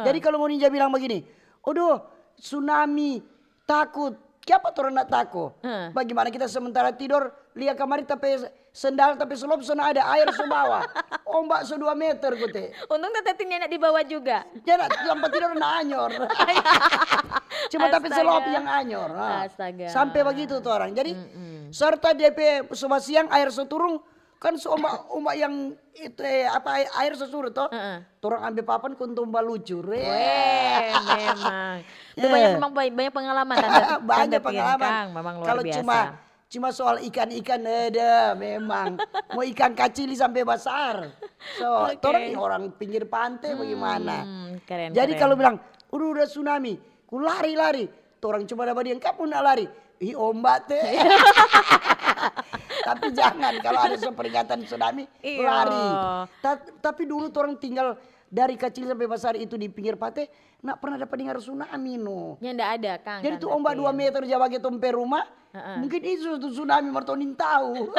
S1: Jadi kalau mau Ninja bilang begini, aduh tsunami, takut. Siapa orang nak takut? Bagaimana kita sementara tidur, lihat kamar tapi sendal tapi selop sana ada air sebawah. Ombak 2 meter kute.
S2: Untung Tante Tin enak di bawah juga.
S1: Jangan tempat tidur na anyor. Cuma tapi
S2: Astaga.
S1: selop yang anyor.
S2: Astaga.
S1: Sampai begitu tuh orang. Jadi serta DP semua siang air seturung kan ombak yang itu air sesurut toh. Orang ambil papan kuntumba lucu.
S2: Memang. Itu memang banyak pengalaman Tante.
S1: Banyak
S2: Tante Tin,
S1: pengalaman.
S2: Kang. Memang luar
S1: Kalau
S2: biasa.
S1: cuma soal ikan-ikan ada memang mau ikan kacili sampai besar. So, orang pinggir pantai bagaimana?
S2: Keren,
S1: Jadi
S2: keren.
S1: kalau bilang udah tsunami, ku lari. Tuh orang cuma dapat dia, kamu nak lari? Ih ombak teh. Tapi jangan kalau ada peringatan tsunami
S2: Iya.
S1: lari. Tapi dulu tuh orang tinggal dari kecil sampai besar itu di pinggir pantai, nak pernah dapat dengar tsunami no.
S2: Ya enggak ada Kang.
S1: Jadi tuh
S2: Tante
S1: ombak
S2: Tin.
S1: 2 meter Jawa ke tompe rumah, mungkin itu tuh tsunami martonin tahu.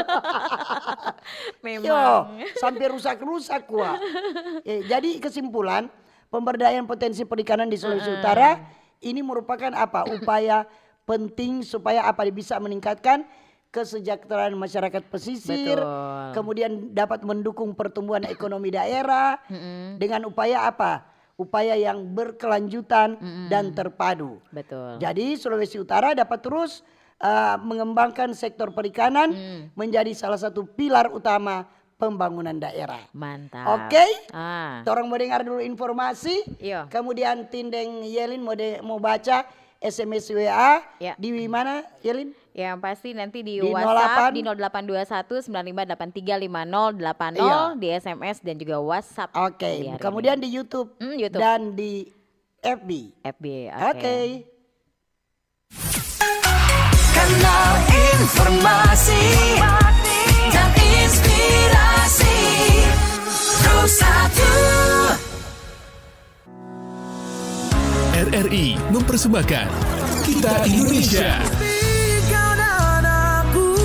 S2: Memang.
S1: Yo, sampai rusak-rusak gua. Jadi kesimpulan, pemberdayaan potensi perikanan di Sulawesi Utara ini merupakan apa? Upaya penting supaya bisa meningkatkan kesejahteraan masyarakat pesisir,
S2: Betul.
S1: kemudian dapat mendukung pertumbuhan ekonomi daerah dengan upaya upaya yang berkelanjutan dan terpadu.
S2: Betul.
S1: Jadi Sulawesi Utara dapat terus mengembangkan sektor perikanan menjadi salah satu pilar utama pembangunan daerah.
S2: Mantap.
S1: Oke? Orang mau dengar dulu informasi,
S2: Iya.
S1: kemudian Tindeng Yelin mau baca SMS WA
S2: Ya.
S1: di mana Yelin?
S2: Yang pasti nanti di
S1: Di
S2: WhatsApp
S1: 08.
S2: di 0821 95835080
S1: Iya.
S2: di SMS dan juga WhatsApp.
S1: Oke,
S2: di hari
S1: kemudian di YouTube,
S2: YouTube.
S1: dan di FB.
S2: FB.
S1: Oke.
S3: Kanal informasi dan inspirasi Pro 1
S4: RRI mempersembahkan Kita Indonesia.
S3: Kau dan aku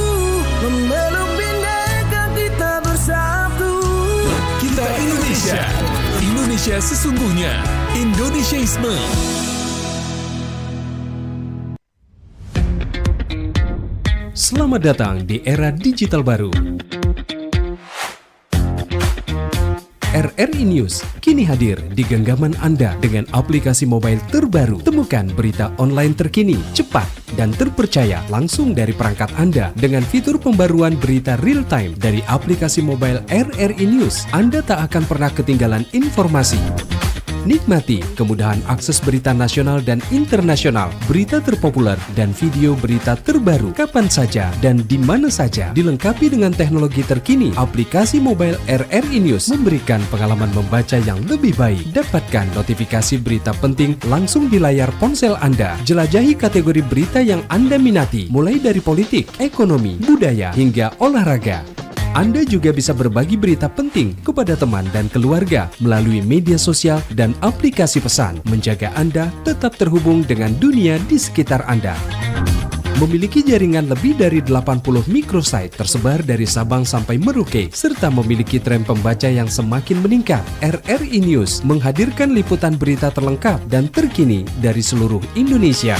S3: memeluk bineka kita bersatu.
S4: Kita Indonesia. Indonesia sesungguhnya. Indonesiaisme. Selamat datang di era digital baru. RRI News kini hadir di genggaman Anda dengan aplikasi mobile terbaru. Temukan berita online terkini, cepat, dan terpercaya langsung dari perangkat Anda dengan fitur pembaruan berita real time dari aplikasi mobile RRI News. Anda tak akan pernah ketinggalan informasi. Nikmati kemudahan akses berita nasional dan internasional, berita terpopuler, dan video berita terbaru kapan saja dan di mana saja. Dilengkapi dengan teknologi terkini, aplikasi mobile RRI News memberikan pengalaman membaca yang lebih baik. Dapatkan notifikasi berita penting langsung di layar ponsel Anda. Jelajahi kategori berita yang Anda minati, mulai dari politik, ekonomi, budaya, hingga olahraga. Anda juga bisa berbagi berita penting kepada teman dan keluarga melalui media sosial dan aplikasi pesan, menjaga Anda tetap terhubung dengan dunia di sekitar Anda. Memiliki jaringan lebih dari 80 microsite tersebar dari Sabang sampai Merauke, serta memiliki tren pembaca yang semakin meningkat. RRI News menghadirkan liputan berita terlengkap dan terkini dari seluruh Indonesia.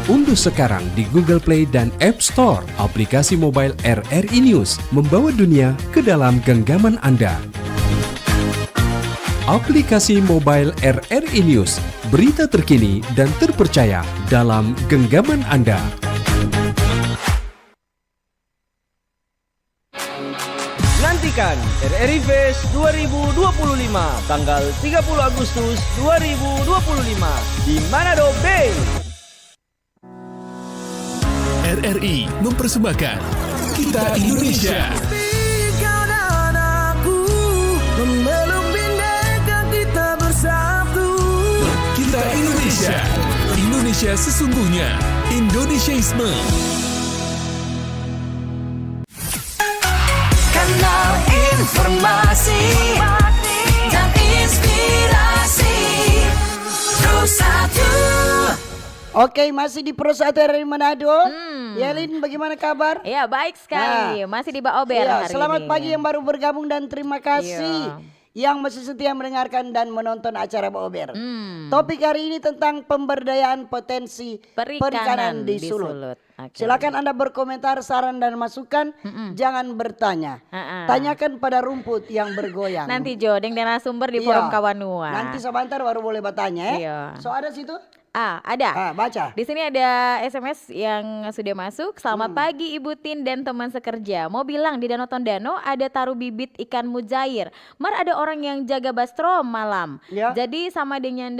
S4: Unduh sekarang di Google Play dan App Store aplikasi mobile RRI News, membawa dunia ke dalam genggaman Anda. Aplikasi mobile RRI News, berita terkini dan terpercaya dalam genggaman Anda.
S5: Nantikan RRI Fest 2025 tanggal 30 Agustus 2025 di Manado Bay.
S4: RRI mempersembahkan Kita Indonesia.
S3: Kau dan aku memeluk bineka kita bersatu.
S4: Kita Indonesia. Indonesia sesungguhnya. Indonesiaisme.
S3: Kanal Informasi dan inspirasi Pro 1.
S1: Oke, masih di Pro 1 dari Manado. Yelin, bagaimana kabar?
S2: Ya, baik sekali. Masih di Mbak Ober
S1: Iya,
S2: hari
S1: selamat
S2: ini.
S1: pagi yang baru bergabung dan terima kasih yang masih setia mendengarkan dan menonton acara Mbak Ober. Topik hari ini tentang pemberdayaan potensi perikanan di Sulut.
S2: Oke.
S1: Silakan Anda berkomentar, saran dan masukan. Jangan bertanya. Tanyakan pada rumput yang bergoyang.
S2: Nanti Jodeng dan narasumber di
S1: Iya.
S2: Forum Kawanua.
S1: Nanti sebentar baru boleh bertanya ya.
S2: Iya.
S1: So ada situ?
S2: Ada.
S1: Baca.
S2: Di sini ada SMS yang sudah masuk. Selamat pagi Ibu Tin dan teman sekerja. Mau bilang di Danau Tondano ada taruh bibit ikan mujair. Ada orang yang jaga bastro malam.
S1: Ya.
S2: Jadi sama dengan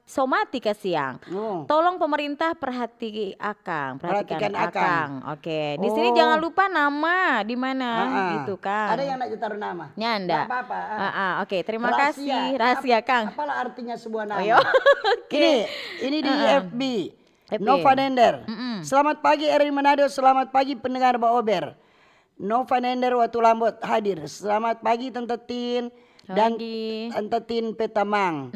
S2: somati ke siang. Tolong pemerintah perhatikan Akang. Oke. Di sini jangan lupa nama di mana gitu Kang.
S1: Ada yang nak ditaruh nama?
S2: Nyanda.
S1: Nggak apa-apa.
S2: Oke, terima kasih. Rahasia Kang.
S1: Apalah artinya sebuah nama?
S2: Iya.
S1: Ini di FB. Nova Nender. Selamat pagi RRI Manado, selamat pagi pendengar Mbak Ober. Nova Nender Watu Lambot hadir. Selamat pagi Tante Tin dan Tante Tin Petamang.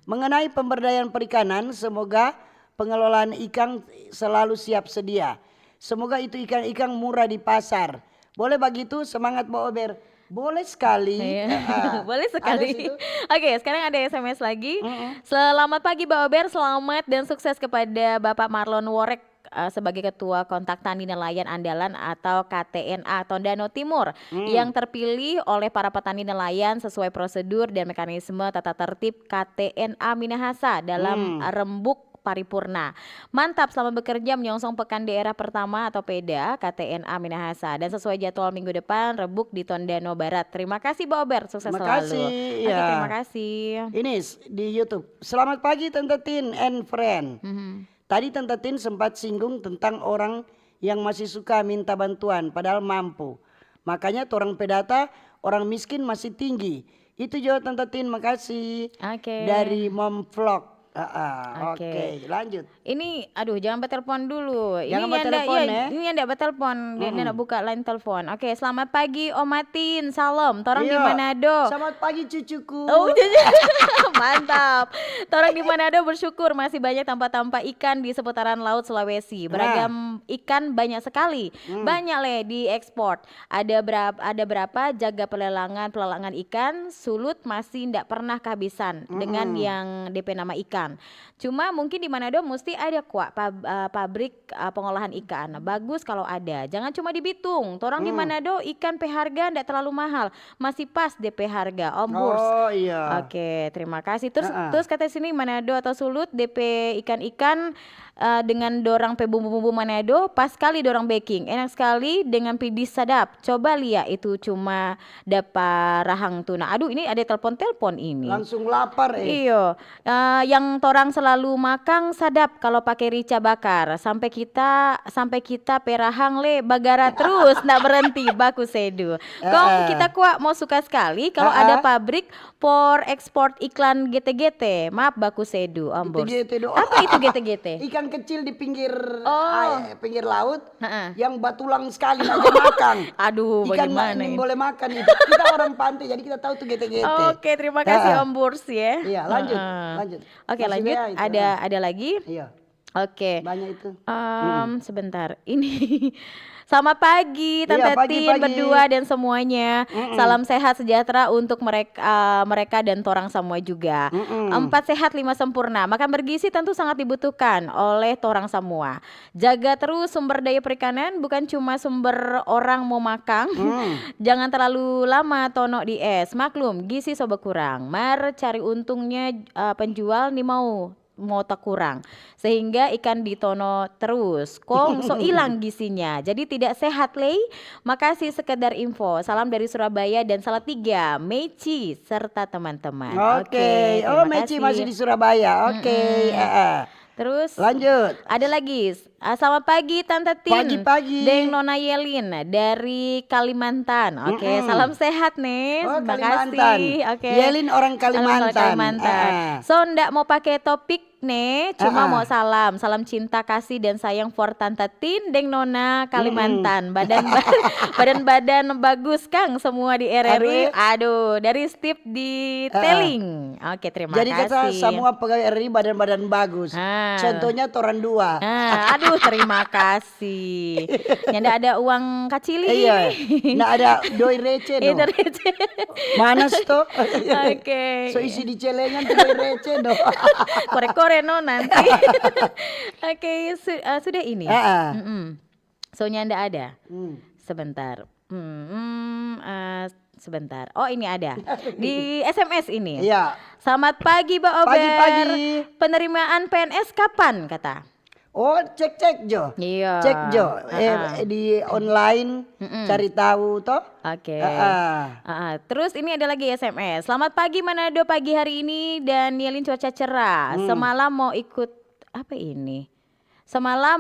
S1: Mengenai pemberdayaan perikanan, semoga pengelolaan ikan selalu siap sedia. Semoga itu ikan-ikan murah di pasar. Boleh begitu? Semangat Mbak Ober. Boleh sekali.
S2: Boleh
S1: Ada
S2: sekali.
S1: situ?
S2: Oke, sekarang ada SMS lagi. Selamat pagi Mbak Ober, selamat dan sukses kepada Bapak Marlon Worek sebagai Ketua Kontak Tani Nelayan Andalan atau KTNA Tondano Timur yang terpilih oleh para petani nelayan sesuai prosedur dan mekanisme tata tertib KTNA Minahasa dalam rembuk paripurna. Mantap, selamat bekerja menyongsong Pekan Daerah Pertama atau PEDA KTNA Minahasa dan sesuai jadwal minggu depan rebuk di Tondano Barat. Terima kasih Mbak Ober, sukses
S1: Terima
S2: selalu.
S1: kasih,
S2: Oke,
S1: ya.
S2: terima kasih.
S1: Ini di YouTube. Selamat pagi Tante Tin and friend. Tadi Tante Tin sempat singgung tentang orang yang masih suka minta bantuan padahal mampu. Makanya orang pedata, orang miskin masih tinggi. Itu jawab Tante Tin, makasih.
S2: Oke.
S1: Dari Mom Vlog.
S2: Oke.
S1: Oke, lanjut.
S2: Ini, aduh, jangan bertelepon dulu.
S1: Jangan
S2: ini
S1: bertelepon, ya.
S2: Ini yang bertelepon, dia ndak buka line telepon. Oke, selamat pagi Om Matin, salam. Torang di
S1: Iya.
S2: Manado.
S1: Selamat pagi cucuku.
S2: Oh, mantap. Torang di Manado bersyukur masih banyak tampak-tampak ikan di seputaran laut Sulawesi. Beragam ikan banyak sekali. Banyak diekspor. Ada berapa jaga pelelangan ikan, Sulut masih ndak pernah kehabisan dengan yang DP nama ikan. Cuma mungkin di Manado mesti ada kuat pabrik pengolahan ikan. Bagus kalau ada. Jangan cuma di Bitung. Torang di Manado ikan harga ndak terlalu mahal. Masih pas DP harga. Om Burs.
S1: Oh iya.
S2: Oke, terima kasih. Terus kata sini Manado atau Sulut DP ikan-ikan dengan dorang bumbu-bumbu Manado pas sekali dorang baking. Enak sekali dengan pidis sadap. Coba lihat itu cuma dapat rahang tuna. Aduh, ini ada telepon ini.
S1: Langsung lapar
S2: Iyo, yang torang selalu makan sadap kalau pakai rica bakar. Sampai kita perahang bagara terus ndak berhenti baku sedu. Kong kita kuat mau suka sekali kalau ada pabrik for ekspor iklan GTGT. Maaf baku sedu Om Burs.
S1: GTGT doang.
S2: Apa itu GTGT?
S1: Ikan kecil di pinggir pinggir laut
S2: Ha-ha.
S1: yang batulang sekali aja makan.
S2: Aduh,
S1: Ikan
S2: bagaimana
S1: ini
S2: ini?
S1: boleh makan itu. Kita orang pantai jadi kita tahu tuh GTGT.
S2: Oke, terima kasih Om Burs ya.
S1: Iya, lanjut.
S2: Oke,
S1: Masih
S2: lanjut.
S1: ada itu,
S2: Ada lagi?
S1: Iya,
S2: Oke.
S1: banyak itu.
S2: Sebentar. Ini selamat pagi Tante
S1: Iya, pagi,
S2: Tin
S1: pagi.
S2: berdua dan semuanya. Salam sehat sejahtera untuk mereka dan torang semua juga. 4 sehat 5 sempurna. Makan bergizi tentu sangat dibutuhkan oleh torang semua. Jaga terus sumber daya perikanan, bukan cuma sumber orang mau makan. Jangan terlalu lama tono di es. Maklum gizi soba kurang. Cari untungnya penjual nih mau tak kurang sehingga ikan ditono terus kong so hilang gizinya jadi tidak sehat makasih sekedar info. Salam dari Surabaya dan Salatiga, Meci serta teman-teman.
S1: Oke.
S2: terima
S1: Meci
S2: kasih.
S1: masih di Surabaya. Oke.
S2: Terus
S1: Lanjut.
S2: ada lagi. Selamat pagi Tante Tin.
S1: Pagi-pagi.
S2: Deng Nona Yelin dari Kalimantan. Oke, salam sehat nih.
S1: Oh,
S2: Terima
S1: Kalimantan.
S2: kasih. Oke.
S1: Yelin orang Kalimantan.
S2: So ndak mau pakai topik nih, cuma mau salam cinta kasih dan sayang for Tante Tin Deng Nona Kalimantan. Badan bagus Kang semua di RRI. Aduh, dari Steve di Teling. Oke, terima
S1: Jadi
S2: kasih.
S1: kata semua pegawai RRI badan bagus. Contohnya Toran 2.
S2: Aduh, terima kasih. Nyanda ada uang kacili
S1: Iya.
S2: ini.
S1: Nah ada doi receh no.
S2: Itu receh.
S1: Manas toh.
S2: Oke.
S1: So isi di celengan tuh doi receh no.
S2: Korek-korek no nanti. Oke, sudah ini. So Nyanda ada. Sebentar. Sebentar. Oh ini ada. Di SMS ini.
S1: Iya.
S2: Selamat pagi Mbak Ober.
S1: Pagi-pagi.
S2: Penerimaan PNS kapan kata?
S1: Oh cek Jo.
S2: Iya.
S1: Cek Jo. Di online cari tahu toh.
S2: Oke. Terus ini ada lagi SMS. Selamat pagi Manado pagi hari ini dan Nielin cuaca cerah. Semalam mau ikut apa ini? Semalam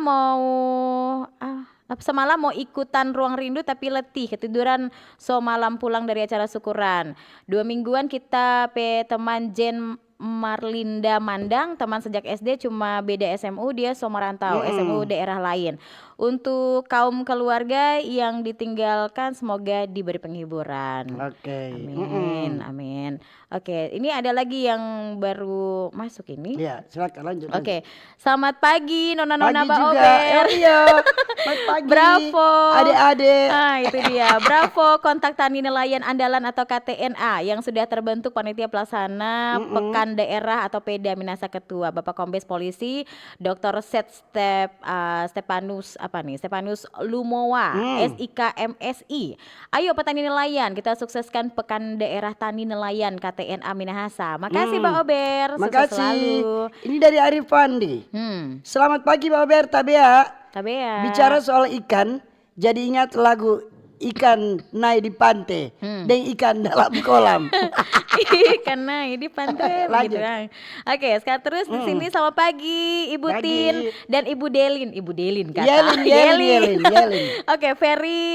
S2: mau ikutan Ruang Rindu tapi letih ketiduran so malam pulang dari acara syukuran. 2 mingguan kita teman Jen Marlinda Mandang, teman sejak SD cuma beda SMU, dia so merantau SMU daerah lain. Untuk kaum keluarga yang ditinggalkan semoga diberi penghiburan.
S1: Oke.
S2: Amin. Oke, ini ada lagi yang baru masuk ini.
S1: Iya, silakan lanjut.
S2: Oke. Selamat pagi nona-nona Mbak
S1: juga.
S2: Ober.
S1: Iya. Selamat pagi.
S2: Bravo.
S1: Adik-adik.
S2: Itu dia. Bravo kontak tani nelayan andalan atau KTNA yang sudah terbentuk panitia pelaksana Pekan Daerah atau Peda Minasa Ketua Bapak Kombes Polisi Dr. Stepanus Lumowa SIK MSI. Ayo petani nelayan kita sukseskan Pekan Daerah Tani Nelayan KTNA Minahasa. Makasih Mbak Ober. Sukses
S1: Makasih.
S2: selalu.
S1: Ini dari Arif Pandi. Selamat pagi Mbak Ober, Tabea. Bicara soal ikan, jadi ingat lagu ikan naik di pantai dan ikan dalam kolam.
S2: Ikan naik di pantai begitu kan. Oke, sekarang terus di sini selamat pagi Ibu Tin dan Ibu Delin kata.
S1: Yelin.
S2: Oke,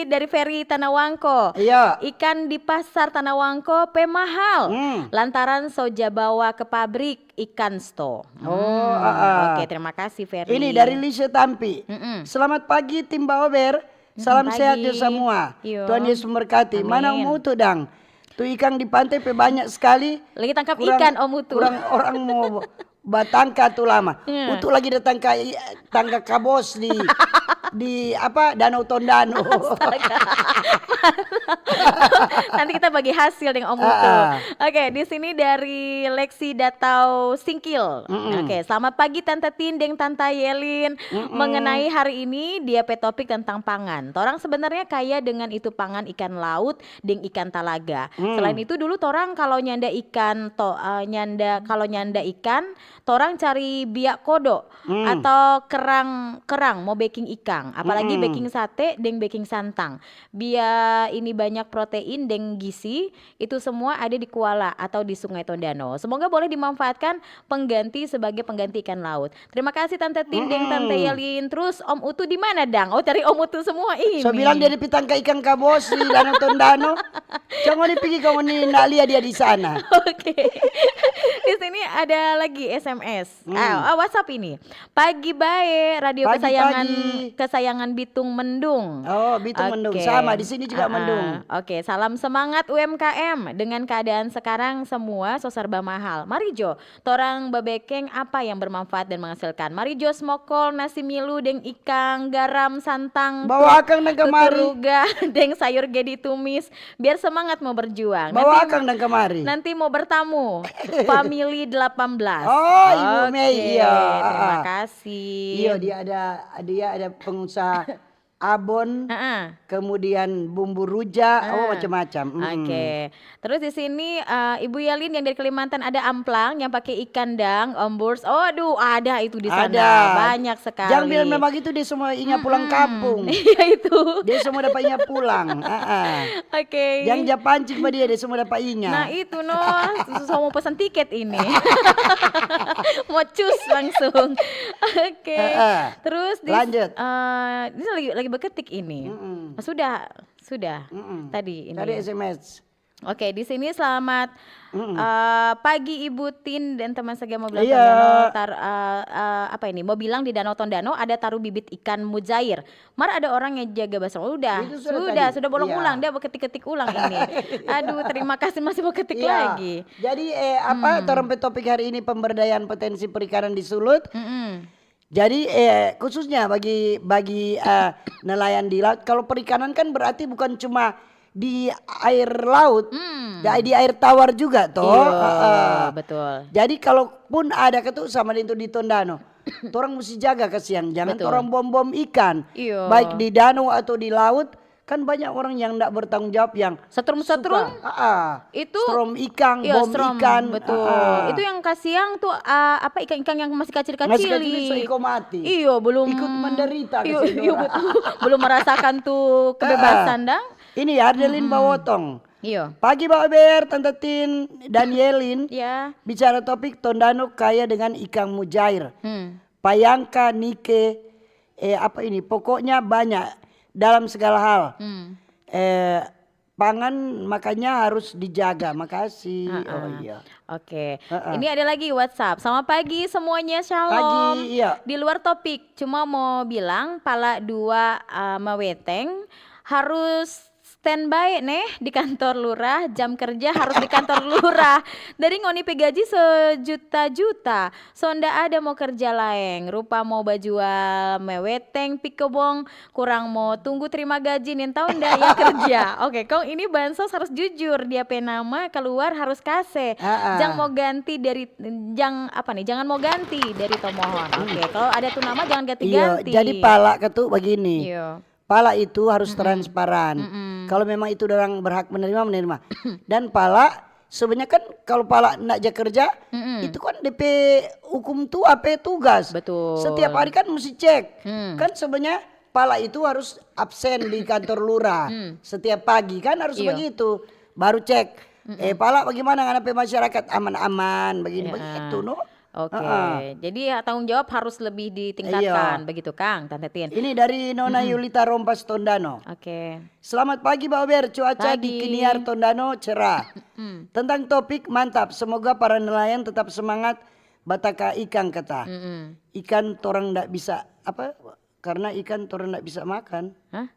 S2: dari Ferry Tanawangko.
S1: Iya.
S2: Ikan di pasar Tanawangko mahal. Lantaran soja bawa ke pabrik ikan sto. Oke, terima kasih Ferry.
S1: Ini dari Lisa Tampi. Selamat pagi tim Mbak Ober. Salam sehat ya semua. Tuhan Yesus memberkati. Mana Om Utu dang? Tuh ikan di pantai banyak sekali.
S2: Lagi tangkap ikan Om Utu.
S1: Kurang orang mau batangka tuh lama. Utu lagi datang tangga kabos di Danau Tondano.
S2: Nanti kita bagi hasil dengan Om Utu. Oke, di sini dari Lexi Datau Singkil. Oke, selamat pagi Tante Tin dan Tante Yelin. Mengenai hari ini dia topik tentang pangan. Torang sebenarnya kaya dengan itu pangan ikan laut dan ikan talaga. Selain itu dulu torang kalau nyanda ikan torang cari biak kodok atau kerang mau baking ikan, apalagi baking sate dan baking santang. Biar ini banyak protein dan gizi, itu semua ada di Kuala atau di Sungai Tondano. Semoga boleh dimanfaatkan sebagai pengganti ikan laut. Terima kasih Tante Tin dan Tante Yelin. Terus Om Utu di mana dang? Oh, cari Om Utu semua ini.
S1: So bilang dia dipitangka ikan kabos di Danau Tondano. Jangan dipikir kamu nih nak lihat dia di sana.
S2: Oke. Di sini ada lagi SMS. WhatsApp ini. Pagi bae radio kesayangan Bitung Mendung.
S1: Oh, Bitung Mendung. Sama di sini juga Mendung.
S2: Oke, salam semangat UMKM. Dengan keadaan sekarang semua serba mahal. Mari Jo, torang babekeng apa yang bermanfaat dan menghasilkan. Mari Jo smokol, nasi milu, deng ikan, garam, santang.
S1: Bawa akang dan kemari.
S2: Tuturuga, deng sayur gedi tumis. Biar semangat mau berjuang.
S1: Bawa akang dan kemari.
S2: Nanti mau bertamu. Family 18.
S1: Oh, Ibu Mei. Iya.
S2: Terima kasih.
S1: Iya, dia ada pengusaha abon, kemudian bumbu rujak, macam-macam.
S2: Oke. Terus di sini Ibu Yelin yang dari Kalimantan ada amplang yang pakai ikan dang, omburs. Oh, aduh, ada itu di sana.
S1: Ada.
S2: Banyak sekali.
S1: Jangan bilang memang gitu dia semua ingat pulang kampung.
S2: Iya itu.
S1: Dia semua dapat ingat pulang.
S2: Oke.
S1: Yang dia pancing sama dia semua dapat ingat.
S2: Nah itu mau pesan tiket ini. Mau cus langsung. Oke. Terus
S1: lanjut.
S2: Ini lagi berketik ini. Sudah. Tadi ini.
S1: Tadi SMS.
S2: Oke, di sini selamat pagi Ibu Tin dan teman saya mau bilang
S1: Iya.
S2: apa ini? Mau bilang di Danau Tondano ada taruh bibit ikan mujair. Mar ada orang yang jaga basah.
S1: Itu sudah tadi.
S2: Sudah bolong
S1: Iya.
S2: ulang dia mau ketik-ketik ulang ini. Aduh, terima kasih masih mau ketik
S1: Iya.
S2: lagi.
S1: Jadi topik hari ini pemberdayaan potensi perikanan di Sulut. Jadi khususnya bagi nelayan di laut, kalau perikanan kan berarti bukan cuma di air laut, di air tawar juga toh.
S2: Iya, betul.
S1: Jadi kalaupun ada ketuk sama itu di Tondano, orang mesti jaga kasihan, jangan
S2: Betul.
S1: orang bom ikan,
S2: Iya.
S1: baik di danau atau di laut. Kan banyak orang yang tidak bertanggung jawab yang
S2: Setrum-setrum itu
S1: strom ikan,
S2: iya,
S1: bom
S2: strom,
S1: ikan,
S2: betul. Itu yang kasihan tuh apa ikan-ikan yang masih kecil-kecil.
S1: masih kecil seiko mati.
S2: Iyo belum
S1: Ikut menderita
S2: iyo,
S1: kasihan
S2: iyo,
S1: orang.
S2: betul. Belum merasakan tuh kebebasan dang.
S1: Ini Ardelin Bawotong.
S2: Iyo.
S1: Pagi Mbak Ber, Tante Tin, dan Yelin.
S2: Ya.
S1: Bicara topik Tondano kaya dengan ikan mujair. Payangka, nike, pokoknya banyak dalam segala hal. Pangan makanya harus dijaga. Makasih. Oh iya.
S2: Oke. Ini ada lagi WhatsApp. Selamat pagi semuanya, shalom.
S1: Pagi, iya.
S2: Di luar topik, cuma mau bilang pala 2 maweteng harus standby nih di kantor lurah, jam kerja harus di kantor lurah. Dari ngoni gaji sejuta-juta, sonda ada mau kerja laeng, rupa mau bajual meweteng pikebong, kurang mau tunggu terima gaji nih tahu ndak ya kerja. Oke, kong ini bansos harus jujur, dia penama keluar harus kase. Jangan mau ganti dari jangan mau ganti dari tomohon. Oke, kalau ada tuh nama jangan ganti-ganti.
S1: Iya, jadi pala ketuk begini.
S2: Iya.
S1: Pala itu harus transparan. Kalau memang itu orang berhak menerima. Dan pala sebenarnya kan kalau pala nak kerja itu kan DP hukum tuh apa tugas.
S2: Betul.
S1: Setiap hari kan mesti cek. Kan sebenarnya pala itu harus absen di kantor lurah setiap pagi kan harus
S2: Iya.
S1: begitu. Baru cek. Pala bagaimana ngadepi masyarakat aman-aman begini begitu no.
S2: Oke, jadi tanggung jawab harus lebih ditingkatkan, begitu Kang, Tante Tin.
S1: Ini dari Nona Yulita Rompas Tondano.
S2: Oke.
S1: Selamat pagi Mbak Ober, cuaca di
S2: Pagi.
S1: Kiniar Tondano cerah. Tentang topik mantap, semoga para nelayan tetap semangat bataka ikan kata. Ikan torang ndak bisa karena ikan torang ndak bisa makan.
S2: Hah?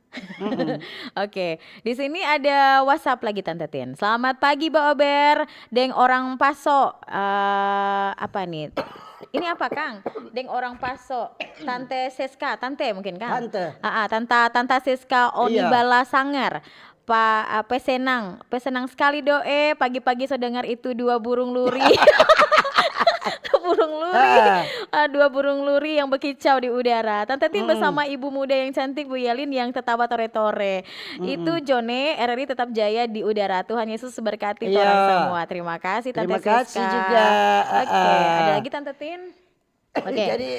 S2: Oke, di sini ada WhatsApp lagi Tante Tin. Selamat pagi Mbak Ober, deng orang Paso. Apa nih? Ini apa Kang? Deng orang Paso, Tante Seska, Tante mungkin Kang?
S1: Tante.
S2: Tante Seska Onibala Sangar. Pesenang sekali doe pagi-pagi saya dengar itu 2 burung luri. Dua burung luri yang berkicau di udara. Tante Tin bersama ibu muda yang cantik Bu Yelin yang tertawa tore-tore. Itu Jone RRI tetap jaya di udara. Tuhan Yesus berkati orang semua. Terima kasih Tante
S1: Terima kasih
S2: Siska.
S1: juga.
S2: Oke, ada lagi Tante Tin? Oke.
S1: Jadi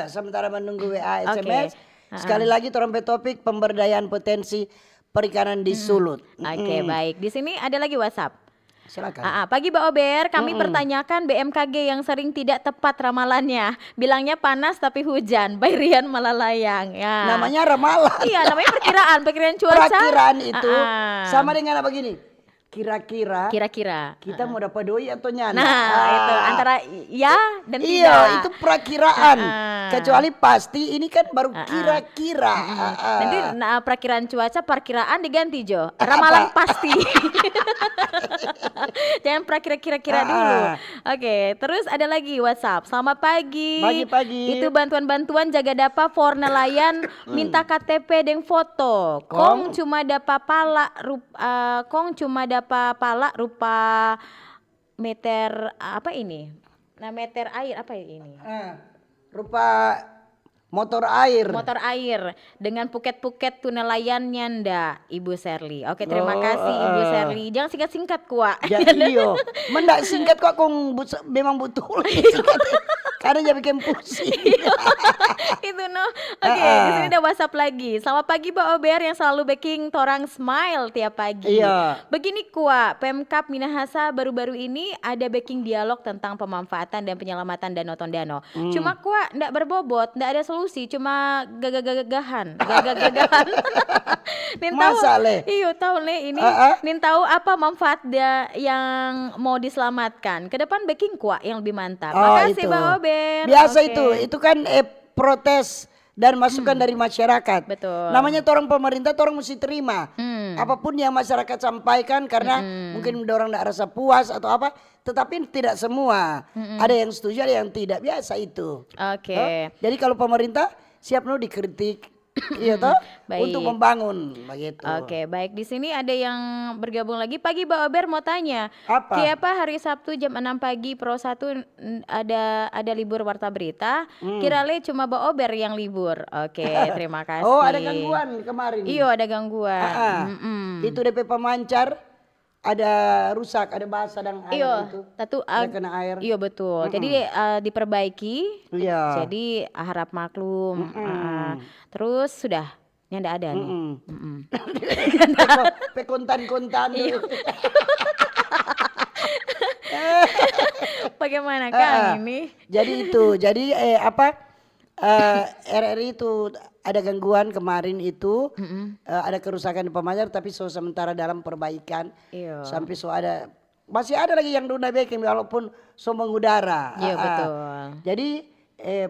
S1: sementara menunggu WA SMS,
S2: Oke.
S1: sekali lagi trompet topik pemberdayaan potensi perikanan di Sulut.
S2: Oke, baik. Di sini ada lagi WhatsApp.
S1: Silakan.
S2: Pagi Mbak Ober, kami pertanyakan BMKG yang sering tidak tepat ramalannya. Bilangnya panas tapi hujan, Bayrian Malalayang. Ya.
S1: Namanya ramalan.
S2: Iya, namanya perkiraan cuaca.
S1: Perakiraan itu sama dengan apa gini? Kira-kira kita mau dapat doi atau nyana.
S2: Nah, itu antara ya dan tidak.
S1: Iya, itu perakiraan. Kecuali pasti ini kan baru kira-kira.
S2: Nanti perakiraan cuaca, perkiraan diganti Jo. Ramalan pasti. Jangan kira-kira dulu. Oke, terus ada lagi WhatsApp. Selamat pagi.
S1: Pagi.
S2: Itu bantuan-bantuan jaga dapa for nelayan minta KTP dan foto. Kong cuma dapat pala rupa meter apa ini? Nah, meter air apa ini?
S1: Rupa motor air.
S2: Motor air dengan puket-puket tu nelayan nyanda Ibu Serly. Oke, terima kasih Ibu Serly. Jangan singkat-singkat kuat.
S1: Ya iyo. Mendak singkat kok memang betul. Karena dia bikin pusing.
S2: Itu no. Oke, di sini ada WhatsApp lagi. Selamat pagi Mbak Ober yang selalu baking torang smile tiap pagi.
S1: Iya.
S2: Begini kuah, Pemkab Minahasa baru-baru ini ada baking dialog tentang pemanfaatan dan penyelamatan Danau Tondano. Cuma kuah ndak berbobot, ndak ada solusi, cuma gagah-gagahan. Nin tahu,
S1: Masa, Le?
S2: iyo tahu Le ini. Nin tahu apa manfaat dia yang mau diselamatkan. Ke depan baking kuah yang lebih mantap. Makasih Mbak Ober.
S1: Biasa
S2: Oke.
S1: itu kan protes dan masukan dari masyarakat.
S2: Betul.
S1: Namanya orang pemerintah, orang mesti terima. Apapun yang masyarakat sampaikan karena mungkin orang tidak rasa puas atau apa, tetapi tidak semua. Ada yang setuju, ada yang tidak. Biasa itu.
S2: Oke.
S1: Toh? Jadi kalau pemerintah siap dikritik, iya toh,
S2: Baik.
S1: untuk membangun begitu.
S2: Oke, baik. Di sini ada yang bergabung lagi. Pagi Mbak Ober mau tanya.
S1: Apa?
S2: Kenapa hari Sabtu jam 6 pagi Pro 1 ada libur Warta Berita? Kira-kira cuma Mbak Ober yang libur. Oke, terima kasih.
S1: Oh, ada gangguan kemarin.
S2: Iya, ada gangguan.
S1: Itu DP pemancar ada rusak, ada basah dan air
S2: Iya,
S1: itu.
S2: tentu
S1: Ada kena air.
S2: Iya betul. Jadi diperbaiki.
S1: Iya.
S2: Jadi harap maklum. Terus sudah nyanda ada nih.
S1: Pekontan-kontan.
S2: Iya. Bagaimana
S1: Ah,
S2: Kang ini?
S1: Jadi RRI itu ada gangguan kemarin itu, ada kerusakan di pemancar tapi sementara dalam perbaikan.
S2: Iya.
S1: Sampai masih ada lagi yang duna baking walaupun mengudara.
S2: Iya betul.
S1: Jadi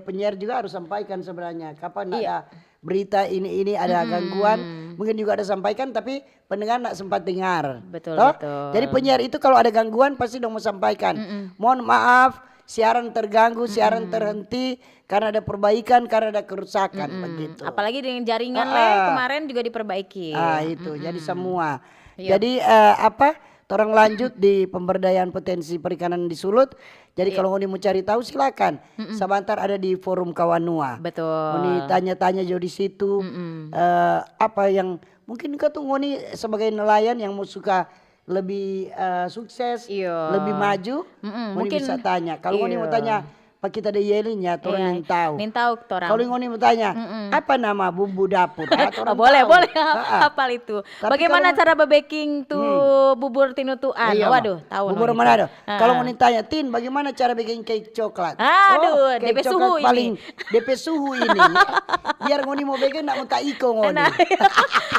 S1: penyiar juga harus sampaikan sebenarnya kapan ada berita ini ada gangguan, mungkin juga ada sampaikan tapi pendengar nak sempat dengar.
S2: Betul,
S1: Toh?
S2: betul.
S1: Jadi penyiar itu kalau ada gangguan pasti dong mau sampaikan. Mohon maaf, siaran terganggu, siaran terhenti karena ada perbaikan, karena ada kerusakan begitu.
S2: Apalagi dengan jaringan kemarin juga diperbaiki.
S1: Itu jadi semua.
S2: Iya.
S1: Jadi orang lanjut di pemberdayaan potensi perikanan di Sulut. Jadi kalau mau cari tahu silakan. Sebentar ada di forum Kawanua.
S2: Betul.
S1: Ngoni tanya-tanya jauh di situ. Apa yang mungkin kau tuh Ngoni sebagai nelayan yang mau suka lebih sukses,
S2: Iya.
S1: lebih maju, Ngoni
S2: mungkin
S1: bisa tanya. Kalau Ngoni mau tanya, Pak kita ada yelinya, orang yang tahu.
S2: Nin tahu torang.
S1: Kalau Ngoni mau tanya, apa nama bumbu dapur? Orang
S2: boleh,
S1: tahu.
S2: boleh.
S1: Ah.
S2: Hafal itu.
S1: Tapi
S2: Bagaimana
S1: kalau-
S2: cara bebaking tuh bubur tinutuan?
S1: Iya,
S2: Waduh,
S1: Ma.
S2: tahu.
S1: Bubur
S2: no
S1: Manado.
S2: itu.
S1: Kalau mau ditanya, Tin, bagaimana cara bikin cake coklat?
S2: Aduh,
S1: cake
S2: DP
S1: coklat
S2: suhu ini.
S1: paling DP suhu ini. Biar ngoni mau bikin nak mau tak iko ngoni.
S2: Nah,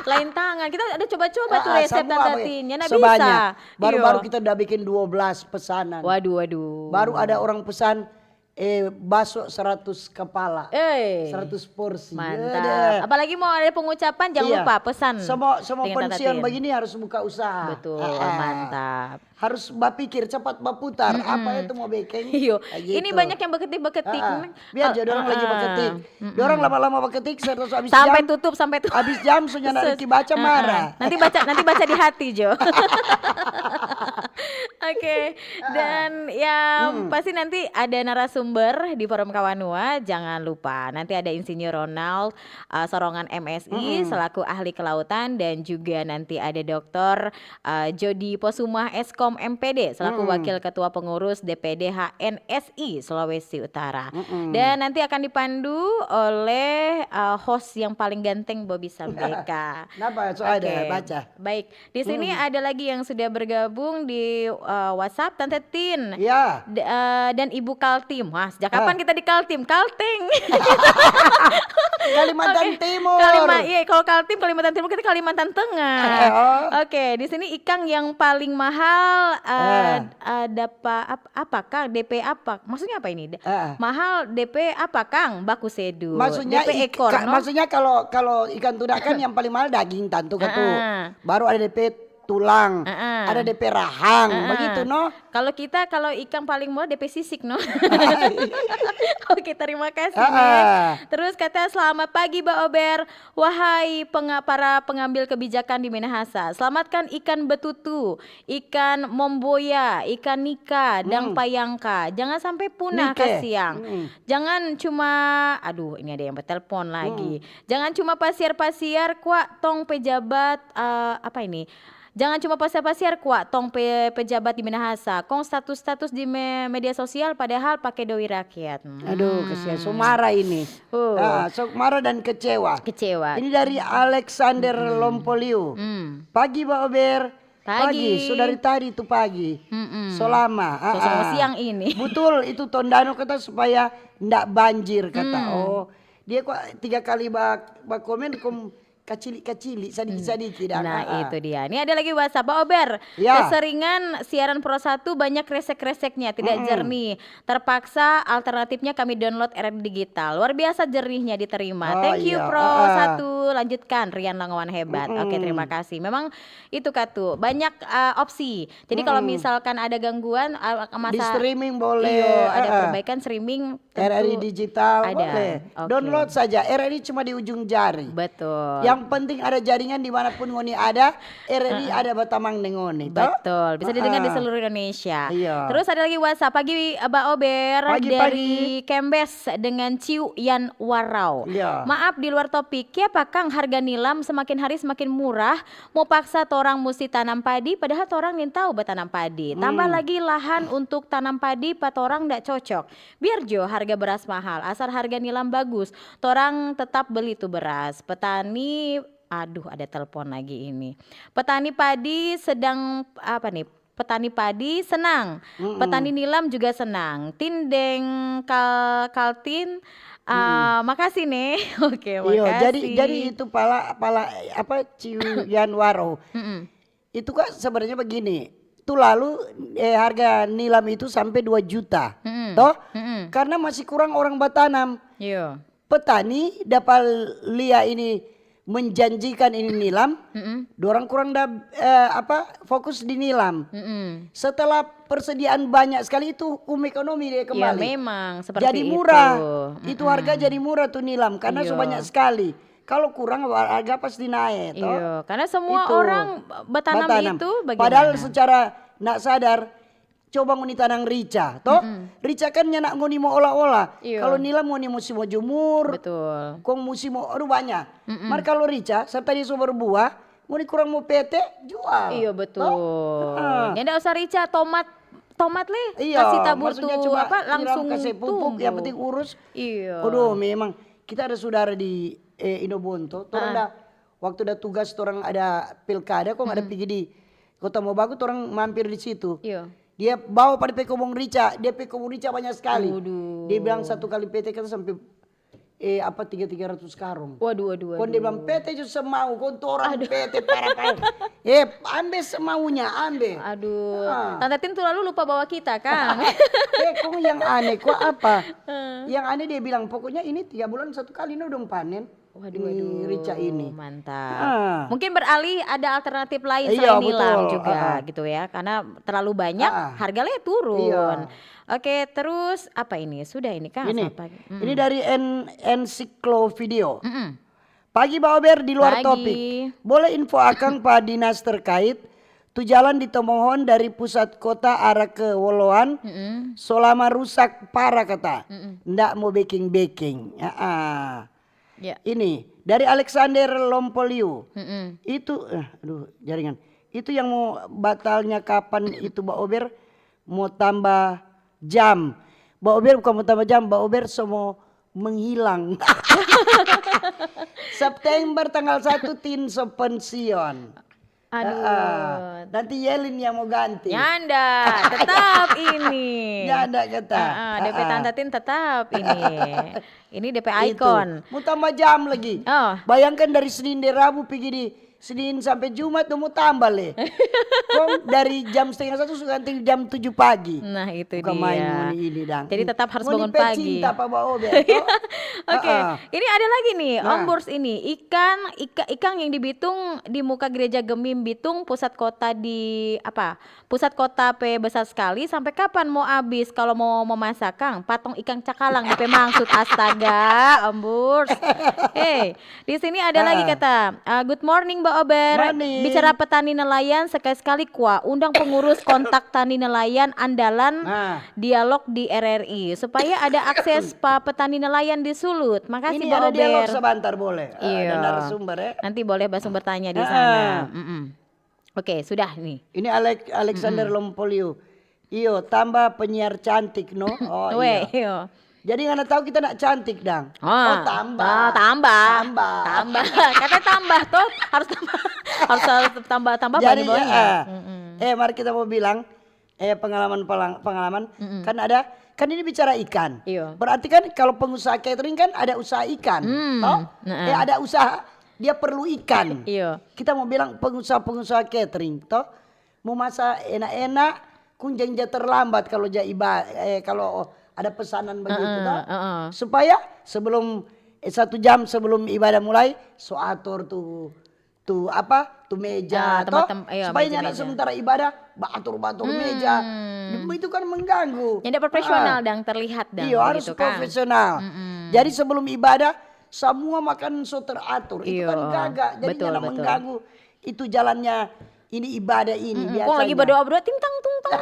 S2: lain tangan. Kita ada coba-coba tuh resep
S1: semua
S2: Tante Tin. Ya, nah
S1: sebanyak.
S2: bisa.
S1: Baru-baru
S2: Iya.
S1: kita udah bikin 12 pesanan.
S2: Waduh.
S1: Baru ada orang pesan bakso 100 kepala. 100 porsi.
S2: Mantap.
S1: Ada.
S2: Apalagi mau ada pengucapan jangan
S1: Iya.
S2: lupa pesan.
S1: Semua
S2: dengan Tante
S1: pensiun
S2: Tin.
S1: begini harus buka usaha.
S2: Betul,
S1: Ah.
S2: mantap.
S1: Harus berpikir cepat berputar. Apa itu mau baking?
S2: Iyo,
S1: Kayak
S2: ini
S1: gitu.
S2: banyak yang beketik-beketik.
S1: Biar jadi orang lagi beketik. Orang lama-lama beketik terus habis
S2: Sampai
S1: jam.
S2: tutup, sampai tutup.
S1: Habis jam sudah nak baca marah.
S2: Nanti baca di hati Jo. Oke, dan yang pasti nanti ada narasumber di forum Kawanua. Jangan lupa nanti ada Insinyur Ronald Sorongan MSI selaku ahli kelautan dan juga nanti ada Dr. Jody Posumah Eskom MPD selaku wakil ketua pengurus DPD HNSI Sulawesi Utara. Dan nanti akan dipandu oleh host yang paling ganteng Bobby Sambeka.
S1: Kenapa? So ada
S2: Oke,
S1: baca.
S2: baik. Di sini ada lagi yang sudah bergabung di WhatsApp Tante Tin.
S1: Ya.
S2: Dan Ibu Kaltim. Wah, sejak kapan kita di Kaltim? Kalteng.
S1: Kalimantan
S2: Oke.
S1: Timur.
S2: Iya, kalau Kaltim Kalimantan Timur, kita Kalimantan Tengah. Oke, di sini ikan yang paling mahal apa Kang? DP apa? Maksudnya apa ini? Mahal DP apa Kang? Baku sedu.
S1: Maksudnya
S2: DP ekor, no?
S1: maksudnya kalau ikan tuna kan yang paling mahal daging tentu baru ada DP tulang, ada DP rahang, begitu no.
S2: Kalau ikan paling murah DP sisik no. Oke, terima kasih. Terus kata selamat pagi Mbak Ober. Wahai para pengambil kebijakan di Minahasa, selamatkan ikan betutu, ikan momboya, ikan nika, dan payangka. Jangan sampai punah kasiang. Jangan cuma ini ada yang bertelepon lagi. Jangan cuma pasiar-pasiar kuat tong pejabat apa ini? Jangan cuma pasar-pasar kuat tong pejabat di Minahasa. Kong status-status di media sosial padahal pakai doi rakyat.
S1: Aduh, kesian. So marah ini. So marah dan kecewa.
S2: Kecewa.
S1: Ini dari Alexander Lompoliu. Pagi Mbak Ober.
S2: Pagi.
S1: So dari tadi itu pagi. So lama.
S2: So siang ini.
S1: Betul, itu Tondano kata supaya ndak banjir kata. Oh, dia kok 3 kali bak komen kacili-kacili sedikit-sedikit.
S2: Nah itu dia. Ini ada lagi WhatsApp Pak Ober.
S1: Ya.
S2: Keseringan siaran Pro 1 banyak resek-reseknya, tidak jernih. Terpaksa alternatifnya kami download RRI Digital. Luar biasa jernihnya diterima. Thank you Pro 1. Lanjutkan Rian Langawan hebat. Oke, terima kasih. Memang itu Katu, banyak opsi. Jadi kalau misalkan ada gangguan
S1: Di streaming boleh.
S2: ada perbaikan streaming
S1: RRI Digital
S2: ada.
S1: boleh.
S2: Oke.
S1: Download saja. RRI cuma di ujung jari.
S2: Betul.
S1: Yang penting ada jaringan dimanapun ngoni ada, RRI ada batamang nengoni.
S2: Betul, bisa didengar di seluruh Indonesia.
S1: Iya.
S2: Terus ada lagi WhatsApp pagi Mbak Ober dari Kembes dengan Ciu Yan Warau.
S1: Iya.
S2: Maaf di luar topik, ya Pak Kang harga nilam semakin hari semakin murah. Mau paksa torang mesti tanam padi, padahal torang nih tahu bertanam padi. Tambah lagi lahan untuk tanam padi, patorang ndak cocok. Biar jo harga beras mahal, asal harga nilam bagus, torang tetap beli tuh beras. Petani aduh ada telepon lagi ini. Petani padi sedang apa nih? Petani padi senang, petani nilam juga senang. Tindeng kaltin, makasih nih. Oke, makasih.
S1: Jadi itu pala apa Ciuyan Waro. Itu kan sebenarnya begini. Itu lalu harga nilam itu sampai 2 juta. Toh? Karena masih kurang orang bertanam.
S2: Iya.
S1: Petani dapat lihat ini menjanjikan ini nilam, dorang kurang fokus di nilam. Setelah persediaan banyak sekali itu ekonomi dia kembali.
S2: Ya memang seperti
S1: jadi murah.
S2: itu.
S1: Itu harga jadi murah tuh nilam karena banyak sekali. Kalau kurang harga pasti naik. Toh?
S2: Iya, karena semua
S1: Itu.
S2: orang bertanam itu bagaimana?
S1: Padahal secara nak sadar coba ngoni tanang rica, toh rica kan nyenak ngoni mau olah-olah.
S2: Iya.
S1: Kalau nilam ngoni musim mau jemur,
S2: Betul.
S1: kong musim mau banyak. Mar kalau rica serta dia so berbuah, ngoni kurang mau PT jual.
S2: Iya betul. Ya ndak usah rica tomat le,
S1: Iya,
S2: kasih tabur
S1: maksudnya
S2: tuh
S1: cuma
S2: apa langsung
S1: kasih pupuk, yang penting urus.
S2: Iya.
S1: Aduh, memang kita ada saudara di Inobonto, orang waktu ada tugas orang ada pilkada, kok ada pergi di Kota Mobagu, orang mampir di situ.
S2: Iya.
S1: Dia bawa pada pekobong rica, dia pekobong rica banyak sekali.
S2: Waduh.
S1: Dia bilang 1 kali PT kan sampai 300 karung.
S2: Waduh.
S1: Kon dia bilang PT itu semau, kon tuh orang PT parah. Ambe semaunya, ambe.
S2: Aduh. Tante Tin tuh lalu lupa bawa kita kan.
S1: Kok yang aneh, kok apa? Yang aneh dia bilang pokoknya ini 3 bulan 1 kali ini udah panen. Waduh, rica ini.
S2: Mantap. Mungkin beralih ada alternatif lain
S1: Iya,
S2: selain nilam
S1: betul.
S2: juga gitu ya. Karena terlalu banyak harganya turun.
S1: Iya.
S2: Oke, terus apa ini? Sudah ini kan?
S1: Ini dari Ensiklovideo. Pagi Mbak Ober di luar
S2: Pagi.
S1: topik. Boleh info akang Pak dinas terkait tu jalan di Tomohon dari pusat kota arah ke Woloan selama rusak parah kata. Ndak mau baking.
S2: Ya.
S1: Ini dari Alexander Lompoliu. Itu jaringan. Itu yang mau batalnya kapan itu Mbak Ober mau tambah jam. Mbak Ober bukan mau tambah jam, Mbak Ober semua menghilang. September tanggal 1 tin pensiun.
S2: Aduh.
S1: Nanti Yelin yang mau ganti.
S2: Nyanda, tetap ini.
S1: Nyanda kata.
S2: DP Tante Tin tetap ini. Ini DP Icon.
S1: Mau tambah jam lagi.
S2: Oh.
S1: Bayangkan dari Senin dan Rabu pergi di Senin sampai Jumat udah mau tambah le. Kok dari jam 1:30 sudah ganti jam 7 pagi.
S2: Nah itu
S1: Bukan
S2: dia.
S1: main ini dang.
S2: Jadi tetap harus
S1: Mau
S2: bangun
S1: dipet
S2: pagi.
S1: cinta Pak Mbak Ober.
S2: Oke, ini ada lagi nih
S1: Nah.
S2: Om Burs ini ikan yang di Bitung di muka gereja Gemim Bitung pusat kota di apa? Pusat kota besar sekali. Sampai kapan mau habis kalau mau memasak Kang? Patong ikan cakalang DP maksud astaga Om Burs. Di sini ada lagi kata good morning Mbak Ober.
S1: Morning.
S2: Bicara petani nelayan sekali-sekali kuah undang pengurus kontak tani nelayan andalan dialog di RRI supaya ada akses petani nelayan di Sulut. Makasih
S1: Ini
S2: Mbak
S1: ada dialog
S2: Ober.
S1: sebentar boleh.
S2: Iya.
S1: Ada narasumber ya.
S2: Nanti boleh langsung bertanya di sana. Oke, sudah nih.
S1: Ini Alexander Lompolio. Iyo, tambah penyiar cantik no. Oh
S2: Weh,
S1: iya.
S2: yo.
S1: Jadi nggak tahu kita nak cantik dang.
S2: Oh,
S1: tambah.
S2: Tambah.
S1: Tambah.
S2: Katanya tambah toh, harus tambah. harus tambah
S1: Jadi
S2: banyak-banyak.
S1: mari kita mau bilang pengalaman kan ada kan ini bicara ikan.
S2: Iya.
S1: Berarti kan kalau pengusaha catering kan ada usaha ikan. Toh? Ada usaha dia perlu ikan.
S2: Iya.
S1: Kita mau bilang pengusaha catering toh mau masak enak-enak kunjung terlambat kalau kalau ada pesanan begitu toh. Supaya sebelum 1 jam sebelum ibadah mulai atur tuh meja toh supaya nyana sementara ibadah batur meja itu kan mengganggu.
S2: Yang profesional dan terlihat dan
S1: iya harus
S2: gitu kan.
S1: profesional. Jadi sebelum ibadah semua makan teratur itu kan gagak jadi nyana mengganggu itu jalannya ini ibadah ini biasanya.
S2: Kok lagi berdoa ting tang tung tang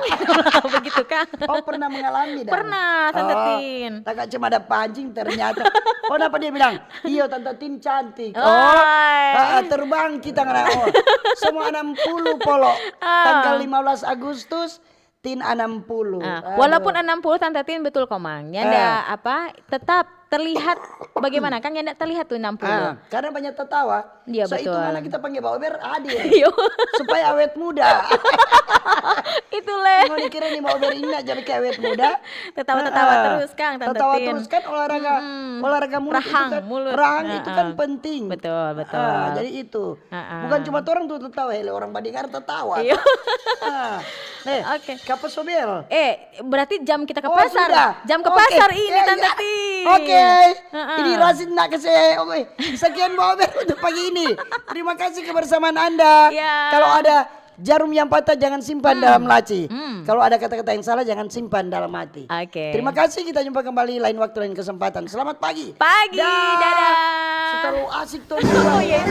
S2: begitu kan.
S1: Oh pernah mengalami dan?
S2: Pernah Tante Tin.
S1: Tak cuma ada pancing ternyata. Oh kenapa dia bilang? Iya Tante Tin cantik. Terbang kita ngana. Semua 60 polo. Tanggal 15 Agustus Tin 60.
S2: Walaupun 60 Tante Tin betul komang. Nyanda tetap terlihat bagaimana kan nyanda terlihat tuh 60.
S1: Karena banyak tertawa.
S2: Iya
S1: Itu
S2: betul.
S1: mana kita panggil Mbak Ober hadir.
S2: Iya.
S1: Supaya awet muda.
S2: Itulah.
S1: Mau dikira nih Mbak Ober ini jadi kayak awet muda.
S2: Tertawa terus Kang Tante Tin.
S1: Tertawa terus kan olahraga mulut rahang itu kan penting.
S2: Betul.
S1: Jadi itu. Bukan cuma orang tuh tertawa, orang Badingar tertawa.
S2: Iya.
S1: Oke. Kapan Sobel?
S2: Berarti jam kita ke
S1: Oh,
S2: pasar.
S1: sudah.
S2: Jam ke
S1: Oke.
S2: pasar ini Tante Tin.
S1: Oke. Ini Rasid nak kasih. Oke. Sekian Mbak Ober untuk pagi ini. Terima kasih kebersamaan Anda.
S2: Ya.
S1: Kalau ada jarum yang patah jangan simpan dalam laci. Kalau ada kata-kata yang salah jangan simpan dalam hati.
S2: Oke.
S1: Terima kasih, kita jumpa kembali lain waktu lain kesempatan. Selamat pagi.
S2: Pagi. Dadah.
S1: Terlalu asik tuh.
S2: Oh, iya.